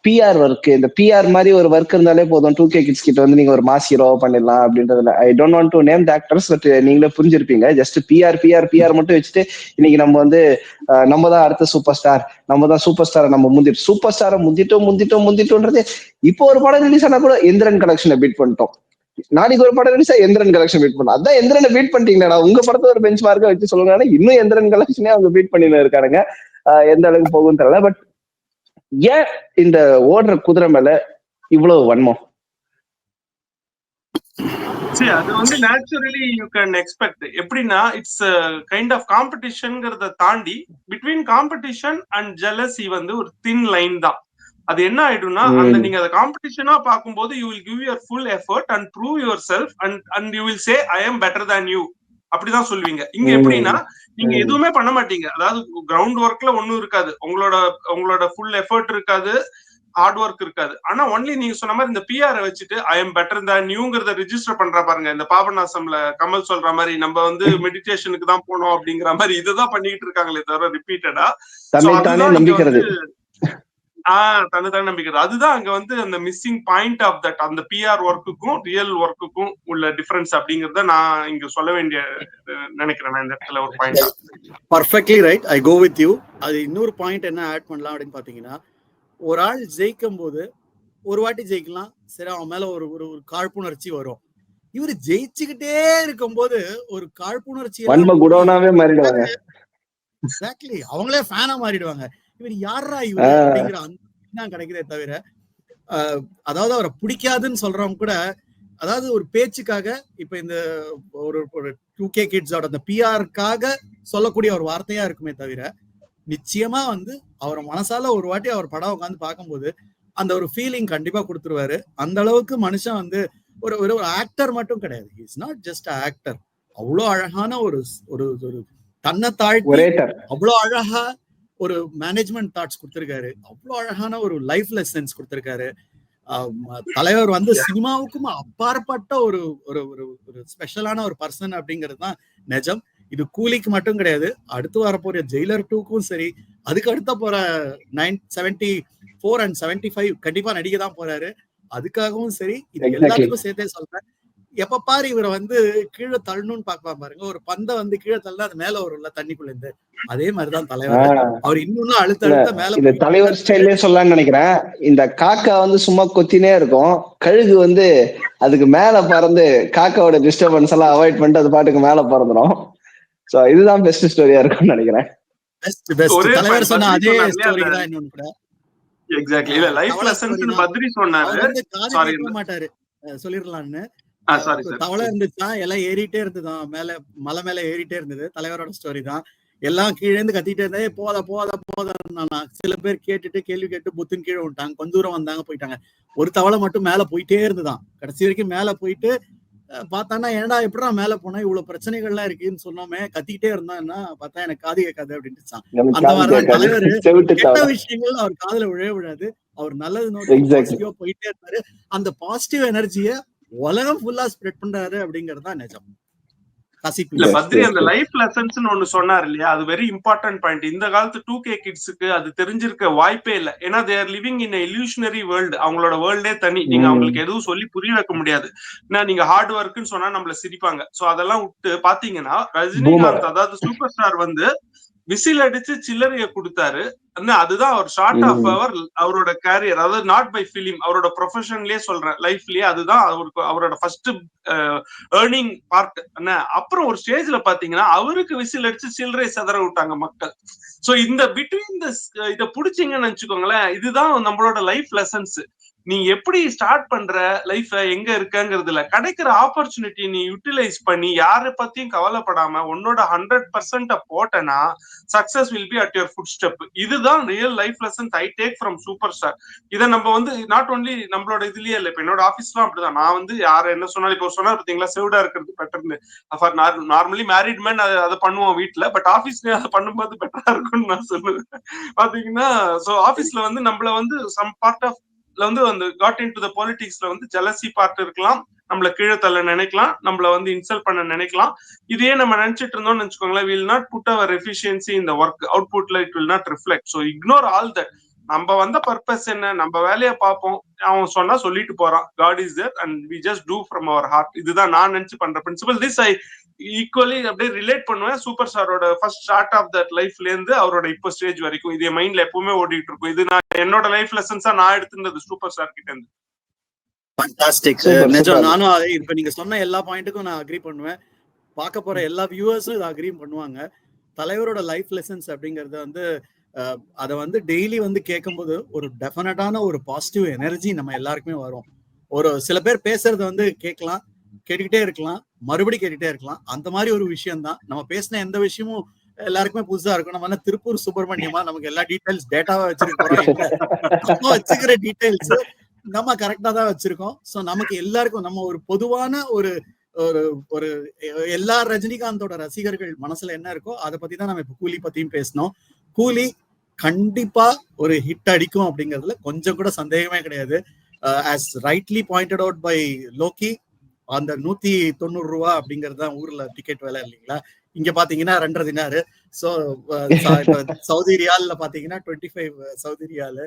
பிஆர் ஒர்க், இந்த பிஆர் மாதிரி ஒரு ஒர்க் இருந்தாலே போதும், 2K கிட்ஸ் கிட்ட வந்து நீங்க ஒரு மாஸ் ஹீரோ பண்ணிடலாம் அப்படின்றதுல. I don't want to name the actors, but நீங்களே புரிஞ்சிருப்பீங்க. ஜஸ்ட் பிஆர் மட்டும் வச்சுட்டு இன்னைக்கு நம்ம வந்து நம்ம தான் அடுத்த சூப்பர் ஸ்டார், நம்ம தான் சூப்பர் ஸ்டாரை நம்ம சூப்பர் ஸ்டாரை முந்திட்டோம்ன்றது. இப்போ ஒரு படம் ரிலீஸ் ஆனா கூட எந்திரன் கலெக்ஷனை பீட் பண்ணிட்டோம், நாளைக்கு ஒரு படம் ரிலீஸா எந்திரன் கலெக்ஷன் பீட் பண்ணலாம். அதான் எந்திரனை பீட் பண்ணிட்டீங்களா, உங்க படத்தை ஒரு பெஞ்ச் மார்க்கா வச்சு சொல்லுங்க. இன்னும் எந்திரன் கலெக்ஷனே அவங்க பீட் பண்ணிட்டு இருக்காருங்க. எந்த அளவுக்கு போகும் தெரியல. பட் ஏன் இந்த ஓடுற குதிரை மேல இவ்வளவு வன்மம்? அது வந்து நேச்சுரலி யூ கேன் எக்ஸ்பெக்ட். எப்படின்னா இட்ஸ் கைண்ட் ஆஃப் காம்படிஷன்ங்கிறத தாண்டி பிட்வீன் காம்படிஷன் அண்ட் ஜெலசி வந்து ஒரு தின் லைன் தான். அது என்ன ஆயிடும்னா, அந்த நீங்க அதை காம்படிஷனா பார்க்கும்போது you will give your full effort and prove your self and you will say I am better than you, அப்படிதான் சொல்லுவீங்க. இங்க எப்படின்னா நீங்க எதுவுமே பண்ண மாட்டீங்க. அதாவது கிரவுண்ட் ஒர்க்ல ஒண்ணும் இருக்காது, உங்களோட ஃபுல் எஃபர்ட் இருக்காது, ஹார்ட் ஒர்க் இருக்காது. ஆனா ஒன்லி நீங்க சொன்ன மாதிரி இந்த பிஆர் வச்சுட்டு ஐ எம் பெட்டர் தேன் யூங்கிறத ரிஜிஸ்டர் பண்ற பாருங்க. இந்த பாபநாசம்ல கமல் சொல்ற மாதிரி நம்ம வந்து மெடிடேஷனுக்கு தான் போனோம் அப்படிங்கிற மாதிரி இதுதான் பண்ணிட்டு இருக்காங்களே தவிர ரிப்பீட்டடா. தன்னைத்தானே நம்பிக்கை. அதுதான் அங்க வந்து அந்த மிஸ்ஸிங் பாயிண்ட் ஆஃப் தட், அந்த பிஆர் ஒர்க்குக்கும் ரியல் ஒர்க்குக்கும் உள்ள டிஃபரன்ஸ் அப்படிங்கறத நான் இங்க சொல்ல வேண்டிய நினைக்கிறேன். இந்த இடத்துல ஒரு point. Perfectly right, I go with you. அது இன்னொரு பாயிண்ட் என்ன ஆட் பண்ணலாம் அப்படின்னு பாத்தீங்கன்னா, ஒரு ஆள் ஜெயிக்கும் போது ஒரு வாட்டி ஜெயிக்கலாம், சரி அவன் மேல ஒரு ஒரு காழ்ப்புணர்ச்சி வரும். இவரு ஜெயிச்சுக்கிட்டே இருக்கும் போது ஒரு காழ்ப்புணர்ச்சி மாறிடுவாங்க. எக்ஸாக்ட்லி, அவங்களே ஃபேனா மாறிடுவாங்க. இவர் யாரா இவரு அப்படிங்கிற அந்த கிடைக்கிறதே தவிர, அதாவது அவரை பிடிக்காதுன்னு சொல்றவங்க கூட, அதாவது ஒரு பேச்சுக்காக இப்ப இந்த ஒரு 2K கிட்ஸோட அந்த பிஆருக்காக சொல்லக்கூடிய ஒரு வார்த்தையா இருக்குமே தவிர, நிச்சயமா வந்து அவர் மனசால ஒரு வாட்டி அவர் படம் உட்காந்து பார்க்கும்போது அந்த ஒரு ஃபீலிங் கண்டிப்பா கொடுத்துருவாரு. அந்த அளவுக்கு மனுஷன் வந்து ஒரு ஒரு ஆக்டர் மட்டும் கிடையாது, இஸ் நாட் ஜஸ்ட் ஆக்டர். அவ்வளோ அழகான ஒரு ஒரு தன்னை தாழ்த்தி அவ்வளோ அழகா ஒரு மேனேஜ்மெண்ட் தாட்ஸ் கொடுத்திருக்காரு, அவ்வளோ அழகான ஒரு லைஃப் லெசன்ஸ் கொடுத்திருக்காரு. தலைவர் வந்து சினிமாவுக்கும் அப்பாற்பட்ட ஒரு ஒரு ஒரு ஸ்பெஷலான ஒரு பர்சன் அப்படிங்கிறது தான் நிஜம். இது கூலிக்கு மட்டும் கிடையாது, அடுத்து வரப்போற ஜெயிலர் 2க்கும் சரி, அதுக்கு அடுத்த போற 74 and 75 கண்டிப்பா நடிக்க தான் போறாரு. அதுக்காகவும் சரி, இது எல்லாத்துக்கும் சேர்த்தே சொல்றேன். எப்ப பாரு இவரை வந்து கீழே தள்ளணும்னு பாப்பா பாருங்க, ஒரு பந்தை வந்து கீழே தள்ளா அது மேல வரும்ல தண்ணிக்குள்ள இருந்து, அதே மாதிரிதான் தலைவர். அவர் இன்னும் அழுத்த மேல தலைவர் ஸ்டைல்லே சொல்லலாம்னு நினைக்கிறேன். இந்த காக்கா வந்து சும்மா கொத்தினே இருக்கும், கழுகு வந்து அதுக்கு மேல பறந்து காக்காவோட டிஸ்டர்பன்ஸ் எல்லாம் அவாய்ட் பண்ணிட்டு அது பாட்டுக்கு மேல பறந்துடும். சோ இதுதான் பெஸ்ட் ஸ்டோரியா இருக்கும்னு நினைக்கிறேன். தலைவர் சொன்ன அதே ஸ்டோரி தான் இன்னொன்னு கூட. எக்ஸாக்ட்லி, இல்ல லைஃப் லெசன்ஸ் பத்ரி சொன்னாரு. சாரி மாட்டாரு சொல்லிரலாம்னு. தவளை இருந்துச்சா, எல்லாம் ஏறிட்டே இருந்துதான், மேல மலை மேல ஏறிட்டே இருந்தது. தலைவரோட ஸ்டோரி தான். எல்லாம் கீழே இருந்து கத்திட்டே இருந்தா போத சில பேர் கேட்டுட்டு கேள்வி கேட்டு புத்துன்னு கீழே விட்டாங்க, கொஞ்ச தூரம் வந்தாங்க போயிட்டாங்க. ஒரு தவளை மட்டும் மேல போயிட்டே இருந்துதான், கடைசி வரைக்கும் மேல போயிட்டு பார்த்தானா, ஏன்டா எப்படா மேல போனா, இவ்வளவு பிரச்சனைகள்லாம் இருக்குன்னு சொன்னோமே, கத்திக்கிட்டே இருந்தான்னா பார்த்தா எனக்கு காது கேட்காது அப்படின்ட்டு. அந்த மாதிரிதான் தலைவர். கெட்ட விஷயங்கள் அவர் காதுல விழாது, அவர் நல்லது நோக்கி போயிட்டே இருந்தாரு. அந்த பாசிட்டிவ் எனர்ஜிய உலகம் ஃபுல்லா ஸ்ப்ரெட் பண்றாரு அப்படிங்கறதுதான் நிஜம். இல்ல பத்ரி அந்த லைஃப் லெசன்ஸ் ஒண்ணு சொன்னார் இல்லையா, அது வெரி இம்பார்ட்டன்ட் பாயிண்ட். இந்த காலத்து 2K கிட்ஸுக்கு அது தெரிஞ்சிருக்க வாய்ப்பே இல்லை. ஏன்னா they are living in illusionary world. அவங்களோட வேர்ல்டே தனி. நீங்க அவங்களுக்கு எதுவும் சொல்லி புரிய வைக்க முடியாது. ஏன்னா நீங்க ஹார்ட் ஒர்க்னு சொன்னா நம்மள சிரிப்பாங்க. சோ அதெல்லாம் விட்டு பாத்தீங்கன்னா, ரஜினிகாந்த் அதாவது சூப்பர் ஸ்டார் வந்து விசில் அடிச்சு சில்லறைய கொடுத்தாரு. அதுதான் அவர் ஷார்ட் ஆஃப் அவரோட கேரியர், அதாவது நாட் பை பிலிம், அவரோட ப்ரொஃபஷன்லயே சொல்றேன், லைஃப்லயே அதுதான் அவருக்கு அவரோட ஃபர்ஸ்ட் ஏர்னிங் பார்ட். அப்புறம் ஒரு ஸ்டேஜ்ல பாத்தீங்கன்னா அவருக்கு விசில் அடிச்சு சில்லறை செதற விட்டாங்க மக்கள். சோ இந்த பிட்வீன் இத புடிச்சிங்கன்னு நினைச்சுக்கோங்களேன், இதுதான் நம்மளோட லைஃப் லெசன்ஸ். நீ எப்படி ஸ்டார்ட் பண்ற லைஃப், எங்க இருக்கங்கிறதுல கிடைக்கிற ஆப்பர்ச்சுனிட்டி நீ யூட்டிலைஸ் பண்ணி யாரை பத்தியும் கவலைப்படாம உன்னோட 100% போட்டனா success will be at your footstep. இதுதான் real life lessons I take from super star. இதை நம்ம வந்து நாட் ஓன்லி நம்மளோட இதுலயே இல்லை, இப்ப என்னோட ஆஃபீஸ்லாம் அப்படிதான். நான் வந்து யார என்ன சொன்னாலும், இப்போ சொன்னா பாத்தீங்களா செவிடா இருக்கிறது பெட்டர்னு. ஃபார் நார்மலி மேரிட் மேன் அதை பண்ணுவோம் வீட்டுல, பட் ஆஃபீஸ்லயே அதை பண்ணும்போது பெட்டரா இருக்கும்னு நான் சொல்லுவேன். பாத்தீங்கன்னா சோ ஆஃபீஸ்ல வந்து நம்மள வந்து சம் பார்ட் ஆஃப் வந்து அந்த காட் இன் டு த பாலிடிக்ஸ்ல வந்து ஜெலசி பார்ட் இருக்கலாம், நம்மள கீழே தள்ள நினைக்கலாம், நம்மள வந்து இன்சல்ட் பண்ண நினைக்கலாம். இதையே நம்ம நினைச்சிட்டு இருந்தோம்னு வச்சுக்கோங்களேன், will not put our efficiency இந்த ஒர்க் அவுட்புட்ல, it will not reflect. So ignore all that. நம்ம வந்த பர்பஸ் என்ன, நம்ம வேலையை பார்ப்போம், அவன் சொன்னா சொல்லிட்டு போறான், God is there and we just do from our heart. இதுதான் நான் நினைச்சு பண்ற பிரின்சிபல். திஸ் ஐ ஈக்குவலி அப்படியே ரிலேட் பண்ணுவேன் சூப்பர் ஸ்டாரோட ஃபர்ஸ்ட் ஸ்டார்ட் ஆஃப் தட் லைஃப்ல இருந்து அவரோட இப்போ ஸ்டேஜ் வரைக்கும். இதே மைண்ட்ல எப்பவுமே ஓடிட்டு இருக்கும். இது நான் என்னோட லைஃப் லெசன்ஸா நான் எடுத்துருந்தது சூப்பர் ஸ்டார் கிட்ட இருந்து. ஃபண்டாஸ்டிக். நிஜம், நானும் இப்ப நீங்க சொன்ன எல்லா பாயிண்ட்டுக்கும் நான் அக்ரி பண்ணுவேன். பார்க்க போற எல்லா வியூவர்ஸும் இதை அக்ரி பண்ணுவாங்க. தலைவரோட லைஃப் லெசன்ஸ் அப்படிங்கறது வந்து அதை வந்து டெய்லி வந்து கேட்கும்போது ஒரு டெஃபினட்டான ஒரு பாசிட்டிவ் எனர்ஜி நம்ம எல்லாருக்குமே வரும். ஒரு சில பேர் பேசுறது வந்து கேட்கலாம், கேட்டுக்கிட்டே இருக்கலாம், மறுபடியும் கேட்டுட்டே இருக்கலாம். அந்த மாதிரி ஒரு விஷயம் தான் நம்ம பேசின எந்த விஷயமும் எல்லாருக்குமே புதுசா இருக்கும். நம்ம திருப்பூர் சுப்பிரமணியமா நமக்கு எல்லா டீடைல்ஸ் டேட்டாவா வச்சிருக்கோம், வச்சுக்கிற டீடைல்ஸ் நம்ம கரெக்டா தான் வச்சிருக்கோம். சோ நமக்கு எல்லாருக்கும் நம்ம ஒரு பொதுவான ஒரு ஒரு எல்லா ரஜினிகாந்தோட ரசிகர்கள் மனசுல என்ன இருக்கோ அதை பத்தி தான் நம்ம இப்ப கூலி பத்தியும் பேசணும். கூலி கண்டிப்பா ஒரு ஹிட் அடிக்கும் அப்படிங்கறதுல கொஞ்சம் கூட சந்தேகமே கிடையாது. as rightly pointed out by Loki, அந்த 190 ரூபா அப்படிங்கிறது தான் ஊர்ல டிக்கெட் விலை இல்லைங்களா. இங்க பாத்தீங்கன்னா 2.5 தினாரு. சோ சவுதி ரியால்ல பாத்தீங்கன்னா 25 சவுதி ரியாலு.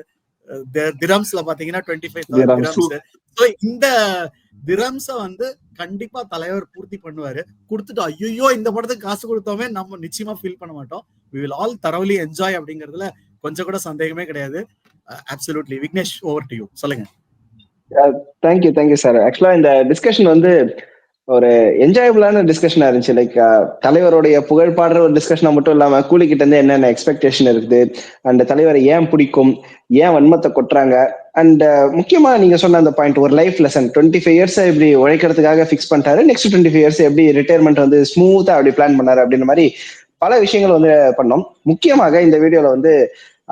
திரம்ஸ்ல பாத்தீங்கன்னா 25,000 திரம்ஸ். சோ இந்த திரம்ஸ வந்து கண்டிப்பா தலைவர் பூர்த்தி பண்ணுவாரு. கொடுத்துட்டு ஐயோ இந்த படத்துக்கு காசு கொடுத்தோமே நம்ம நிச்சயமா ஃபீல் பண்ண மாட்டோம். we will all thoroughly enjoy அப்படிங்கறதுல கொஞ்சம் கூட சந்தேகமே கிடையாது. Absolutely. Vignesh, over to you. சொல்லுங்க. Thank you sir. ஆக்சுவலா இந்த டிஸ்கஷன் வந்து ஒரு என்ஜாயபிளான டிஸ்கஷனா இருந்துச்சு. லைக் தலைவருடைய புகழ் பாடுற ஒரு டிஸ்கஷனா மட்டும் இல்லாம கூலி கிட்ட இருந்து என்னென்ன எக்ஸ்பெக்டேஷன் இருக்குது, அந்த தலைவரை ஏன் பிடிக்கும், ஏன் வன்மத்தை கொட்டுறாங்க, அண்ட் முக்கியமா நீங்க சொன்ன அந்த பாயிண்ட், ஒரு லைஃப் லெசன். 25 இயர்ஸ் இப்படி உழைக்கிறதுக்காக ஃபிக்ஸ் பண்ணிட்டாரு, நெக்ஸ்ட் 25 இயர்ஸ் எப்படி ரிட்டையர்மெண்ட் வந்து ஸ்மூத்தா அப்படி பிளான் பண்ணாரு அப்படின்ற மாதிரி பல விஷயங்கள் வந்து பண்ணோம். முக்கியமாக இந்த வீடியோல வந்து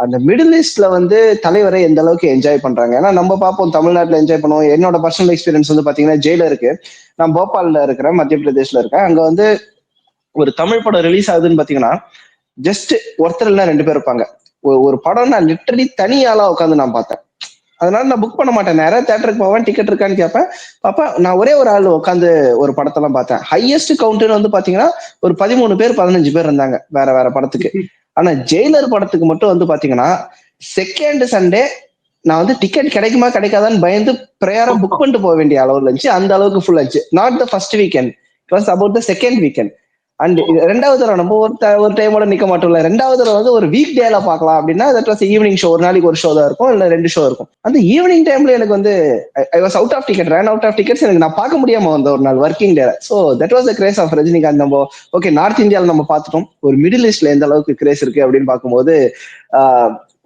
அந்த மிடில் ஈஸ்ட்ல வந்து தலைவரை எந்த அளவுக்கு என்ஜாய் பண்றாங்க. ஏன்னா நம்ம பார்ப்போம் தமிழ்நாட்டுல என்ஜாய் பண்ணுவோம். என்னோட பர்சனல் எக்ஸ்பீரியன்ஸ் வந்து பாத்தீங்கன்னா ஜெயிலருக்கு, நான் போபால்ல இருக்கிறேன், மத்திய பிரதேஷ்ல இருக்கேன். அங்க வந்து ஒரு தமிழ் படம் ரிலீஸ் ஆகுதுன்னு பாத்தீங்கன்னா ஜஸ்ட் ஒருத்தர் இல்ல 2 பேர் இருப்பாங்க. ஒரு படம் நான் லிட்டரலி தனியாளா உட்காந்து நான் பார்த்தேன். அதனால நான் புக் பண்ண மாட்டேன், நேரா தியேட்டருக்கு போவேன், டிக்கெட் இருக்கான்னு கேட்பேன். பாப்பா நான் ஒரே ஒரு ஆள் உட்காந்து ஒரு படத்தெல்லாம் பார்த்தேன். ஹையஸ்ட் கவுண்ட்னு வந்து பாத்தீங்கன்னா ஒரு 13 பேர் 15 பேர் இருந்தாங்க வேற வேற படத்துக்கு. ஆனா ஜெயிலர் படத்துக்கு மட்டும் வந்து பாத்தீங்கன்னா செகண்ட் சண்டே நான் வந்து டிக்கெட் கிடைக்குமா கிடைக்காதான்னு பயந்து பிரயாரம் புக் பண்ணிட்டு போக வேண்டிய அளவுல இருந்துச்சு. அந்த அளவுக்கு ஃபுல் ஆச்சு. Not the first weekend, it was about the second weekend. And ரெண்டாவது தடவை நம்ம ஒரு டைமோட நிக்க மாட்டோம்ல, ரெண்டாவது தடவை வந்து ஒரு வீக் டேல பாக்கலாம் அப்படின்னா தட் வாஸ் ஈவினிங் ஷோ. ஒரு நாளைக்கு ஒரு ஷோ தான் இருக்கும், இல்ல 2 ஷோ இருக்கும். அந்த ஈவினிங் டைம்ல எனக்கு வந்து I was out of ticket, run out of tickets. எனக்கு நான் பார்க்க முடியாம வந்த ஒரு நாள் working day. So that was the craze of Rajinikanth. நம்ம ஓகே நார்த் இந்தியாவில் நம்ம பார்த்துட்டோம், ஒரு மிடில் ஈஸ்ட்ல எந்த அளவுக்கு கிரேஸ் இருக்கு அப்படின்னு பார்க்கும்போது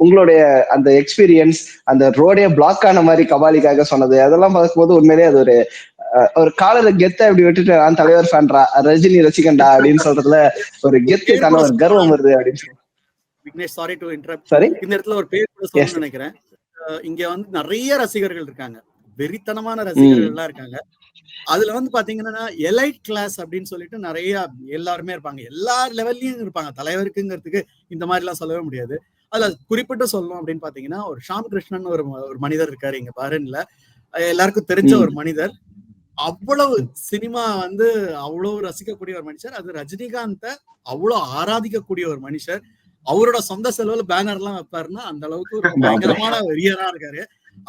உங்களுடைய அந்த எக்ஸ்பீரியன்ஸ், அந்த ரோடே பிளாக் ஆன மாதிரி கபாலிக்காக சொன்னது, அதெல்லாம் பார்க்கும்போது உண்மையிலேயே அது ஒரு காலர கெத்த அப்படி விட்டுட்டு நான் தலைவர் ஃபேன்ரா, ரஜினி ரசிகண்டா அப்படின்னு சொல்றதுல ஒரு கெத்து தான, ஒரு கர்வம் வருது அப்படின்னு சொல்லுவாங்க. Vignesh, sorry to interrupt. சரி, இந்த இடத்துல ஒரு பேர் கூட சொல்லணும்னு நினைக்கிறேன். இங்க வந்து நிறைய ரசிகர்கள் இருக்காங்க, வெறித்தனமான ரசிகர்கள் எல்லாம் இருக்காங்க. அதுல வந்து பாத்தீங்கன்னா எலைட் கிளாஸ் அப்படின்னு சொல்லிட்டு நிறைய எல்லாருமே இருப்பாங்க, எல்லா லெவல்லயும் இருப்பாங்க. தலைவருக்குங்கிறதுக்கு இந்த மாதிரி எல்லாம் சொல்லவே முடியாது. அதுல குறிப்பிட்டு சொல்லணும் அப்படின்னு பாத்தீங்கன்னா ஒரு ஷாம் கிருஷ்ணன் ஒரு மனிதர் இருக்காரு இங்க பஹ்ரைன்ல, எல்லாருக்கும் தெரிஞ்ச ஒரு மனிதர். அவ்வளவு சினிமா வந்து அவ்வளவு ரசிக்கக்கூடிய ஒரு மனுஷர். அது ரஜினிகாந்த அவ்வளவு ஆராதிக்கக்கூடிய ஒரு மனுஷர். அவரோட சொந்த செலவுல பேனர் எல்லாம் வைப்பாருன்னா அந்த அளவுக்கு ஒரு பயங்கரமான வெறியரா இருக்காரு.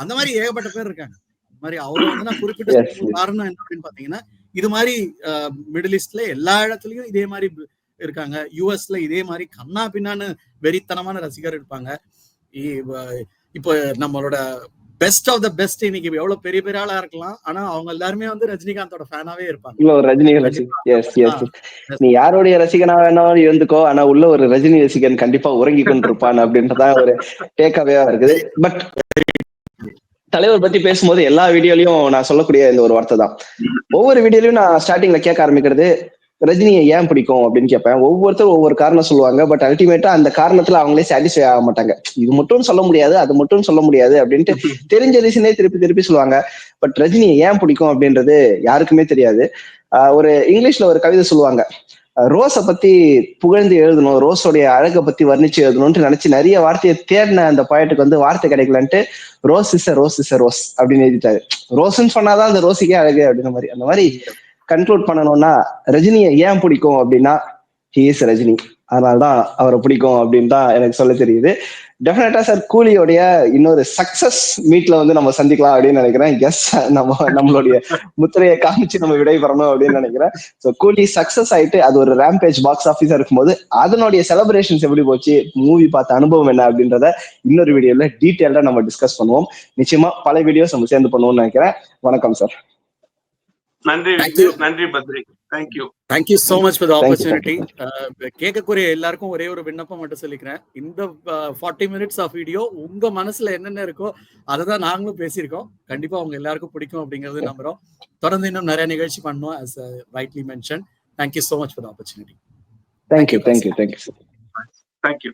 அந்த மாதிரி ஏகப்பட்ட பேர் இருக்காங்க. இந்த மாதிரி அவரை வந்து நான் குறிப்பிட்ட காரணம் என்ன அப்படின்னு பாத்தீங்கன்னா, இது மாதிரி மிடில் ஈஸ்ட்ல எல்லா இடத்துலயும் இதே மாதிரி இருக்காங்க. யூஎஸ்ல இதே மாதிரி கண்ணா பின்னான்னு வெறித்தனமான ரசிகர் இருப்பாங்க. இப்போ நம்மளோட பெஸ்ட் ஆஃப் த பெஸ்ட் இன்னைக்கு எவ்வளவு பெரிய பெரிய ஆளா இருக்கலாம், ஆனா அவங்க எல்லாருமே வந்து ரஜினிகாந்தோட ஃபேனாவே இருப்பாங்க. ரஜினி நீ யாருடைய ரசிகனா வேணாலும் இருந்துக்கோ, ஆனா உள்ள ஒரு ரஜினி ரசிகன் கண்டிப்பா உறங்கி கொண்டிருப்பான் அப்படின்றதான் ஒரு டேக்அவேவா இருக்குது. பட் தலைவர் பத்தி பேசும்போது எல்லா வீடியோலயும் நான் சொல்லக்கூடிய இந்த ஒரு வார்த்தை தான். ஒவ்வொரு வீடியோலயும் நான் ஸ்டார்டிங்ல கேட்க ஆரம்பிக்கிறது, ரஜினியை ஏன் பிடிக்கும் அப்படின்னு கேட்பேன். ஒவ்வொருத்தரும் ஒவ்வொரு காரணம் சொல்லுவாங்க. பட் அல்டிமேட்டா அந்த காரணத்துல அவங்களே சாட்டிஸ்ஃபை ஆக மாட்டாங்க. இது மட்டும் சொல்ல முடியாது, அது மட்டும் சொல்ல முடியாது அப்படின்ட்டு தெரிஞ்ச ரீசனே திருப்பி திருப்பி சொல்லுவாங்க. பட் ரஜினியை ஏன் பிடிக்கும் அப்படின்றது யாருக்குமே தெரியாது. ஒரு இங்கிலீஷ்ல ஒரு கவிதை சொல்லுவாங்க, ரோஸை பத்தி புகழ்ந்து எழுதணும், ரோஸோடைய அழகை பத்தி வர்ணிச்சு எழுதணும்னு நினைச்சு நிறைய வார்த்தையை தேடின அந்த பாயிண்ட்டுக்கு வந்து வார்த்தை கிடைக்கலன்ட்டு ரோஸ் இஸ் அ ரோஸ் அப்படின்னு எழுதிட்டாரு. ரோஸ்ன்னு சொன்னாதான் அந்த ரோஸுக்கே அழகு அப்படின்ற மாதிரி. அந்த மாதிரி கன்க்ளூட் பண்ணணும்னா ரஜினியை ஏன் பிடிக்கும் அப்படின்னா ஹி இஸ் ரஜினி, அதனால்தான் அவரை பிடிக்கும் அப்படின்னு தான் எனக்கு சொல்ல தெரியுது. டெஃபினட்டா சார் கூலியோடைய இன்னொரு சக்சஸ் மீட்ல வந்து நம்ம சந்திக்கலாம் அப்படின்னு நினைக்கிறேன். எஸ், நம்மளுடைய முத்திரையை காமிச்சு நம்ம விடை பெறணும் அப்படின்னு நினைக்கிறேன். ஸோ கூலி சக்சஸ் ஆயிட்டு அது ஒரு ரேம்பேஜ் பாக்ஸ் ஆஃபீஸா இருக்கும்போது அதனுடைய செலிப்ரேஷன்ஸ் எப்படி போச்சு, மூவி பார்த்த அனுபவம் என்ன அப்படின்றத இன்னொரு வீடியோல டீட்டெயிலா நம்ம டிஸ்கஸ் பண்ணுவோம். நிச்சயமா பல வீடியோஸ் நம்ம சேர்ந்து பண்ணுவோம்னு நினைக்கிறேன். வணக்கம் சார். நன்றி நன்றி Badri. Thank you so much for the opportunity. கேட்கக்கூடிய எல்லாருக்கும் ஒரே ஒரு விண்ணப்பம் மட்டும் சொல்லிக்கிறேன். இந்த 40 மினிட்ஸ் ஆஃப் வீடியோ உங்க மனசுல என்னென்ன இருக்கோ அதை தான் நாங்களும் பேசியிருக்கோம். கண்டிப்பா உங்க எல்லாருக்கும் பிடிக்கும் அப்படிங்கறது நம்புறோம். தொடர்ந்து இன்னும் நிறைய நிகழ்ச்சி பண்ணோம். as rightly mentioned. Thank you so much for the opportunity. Thank you.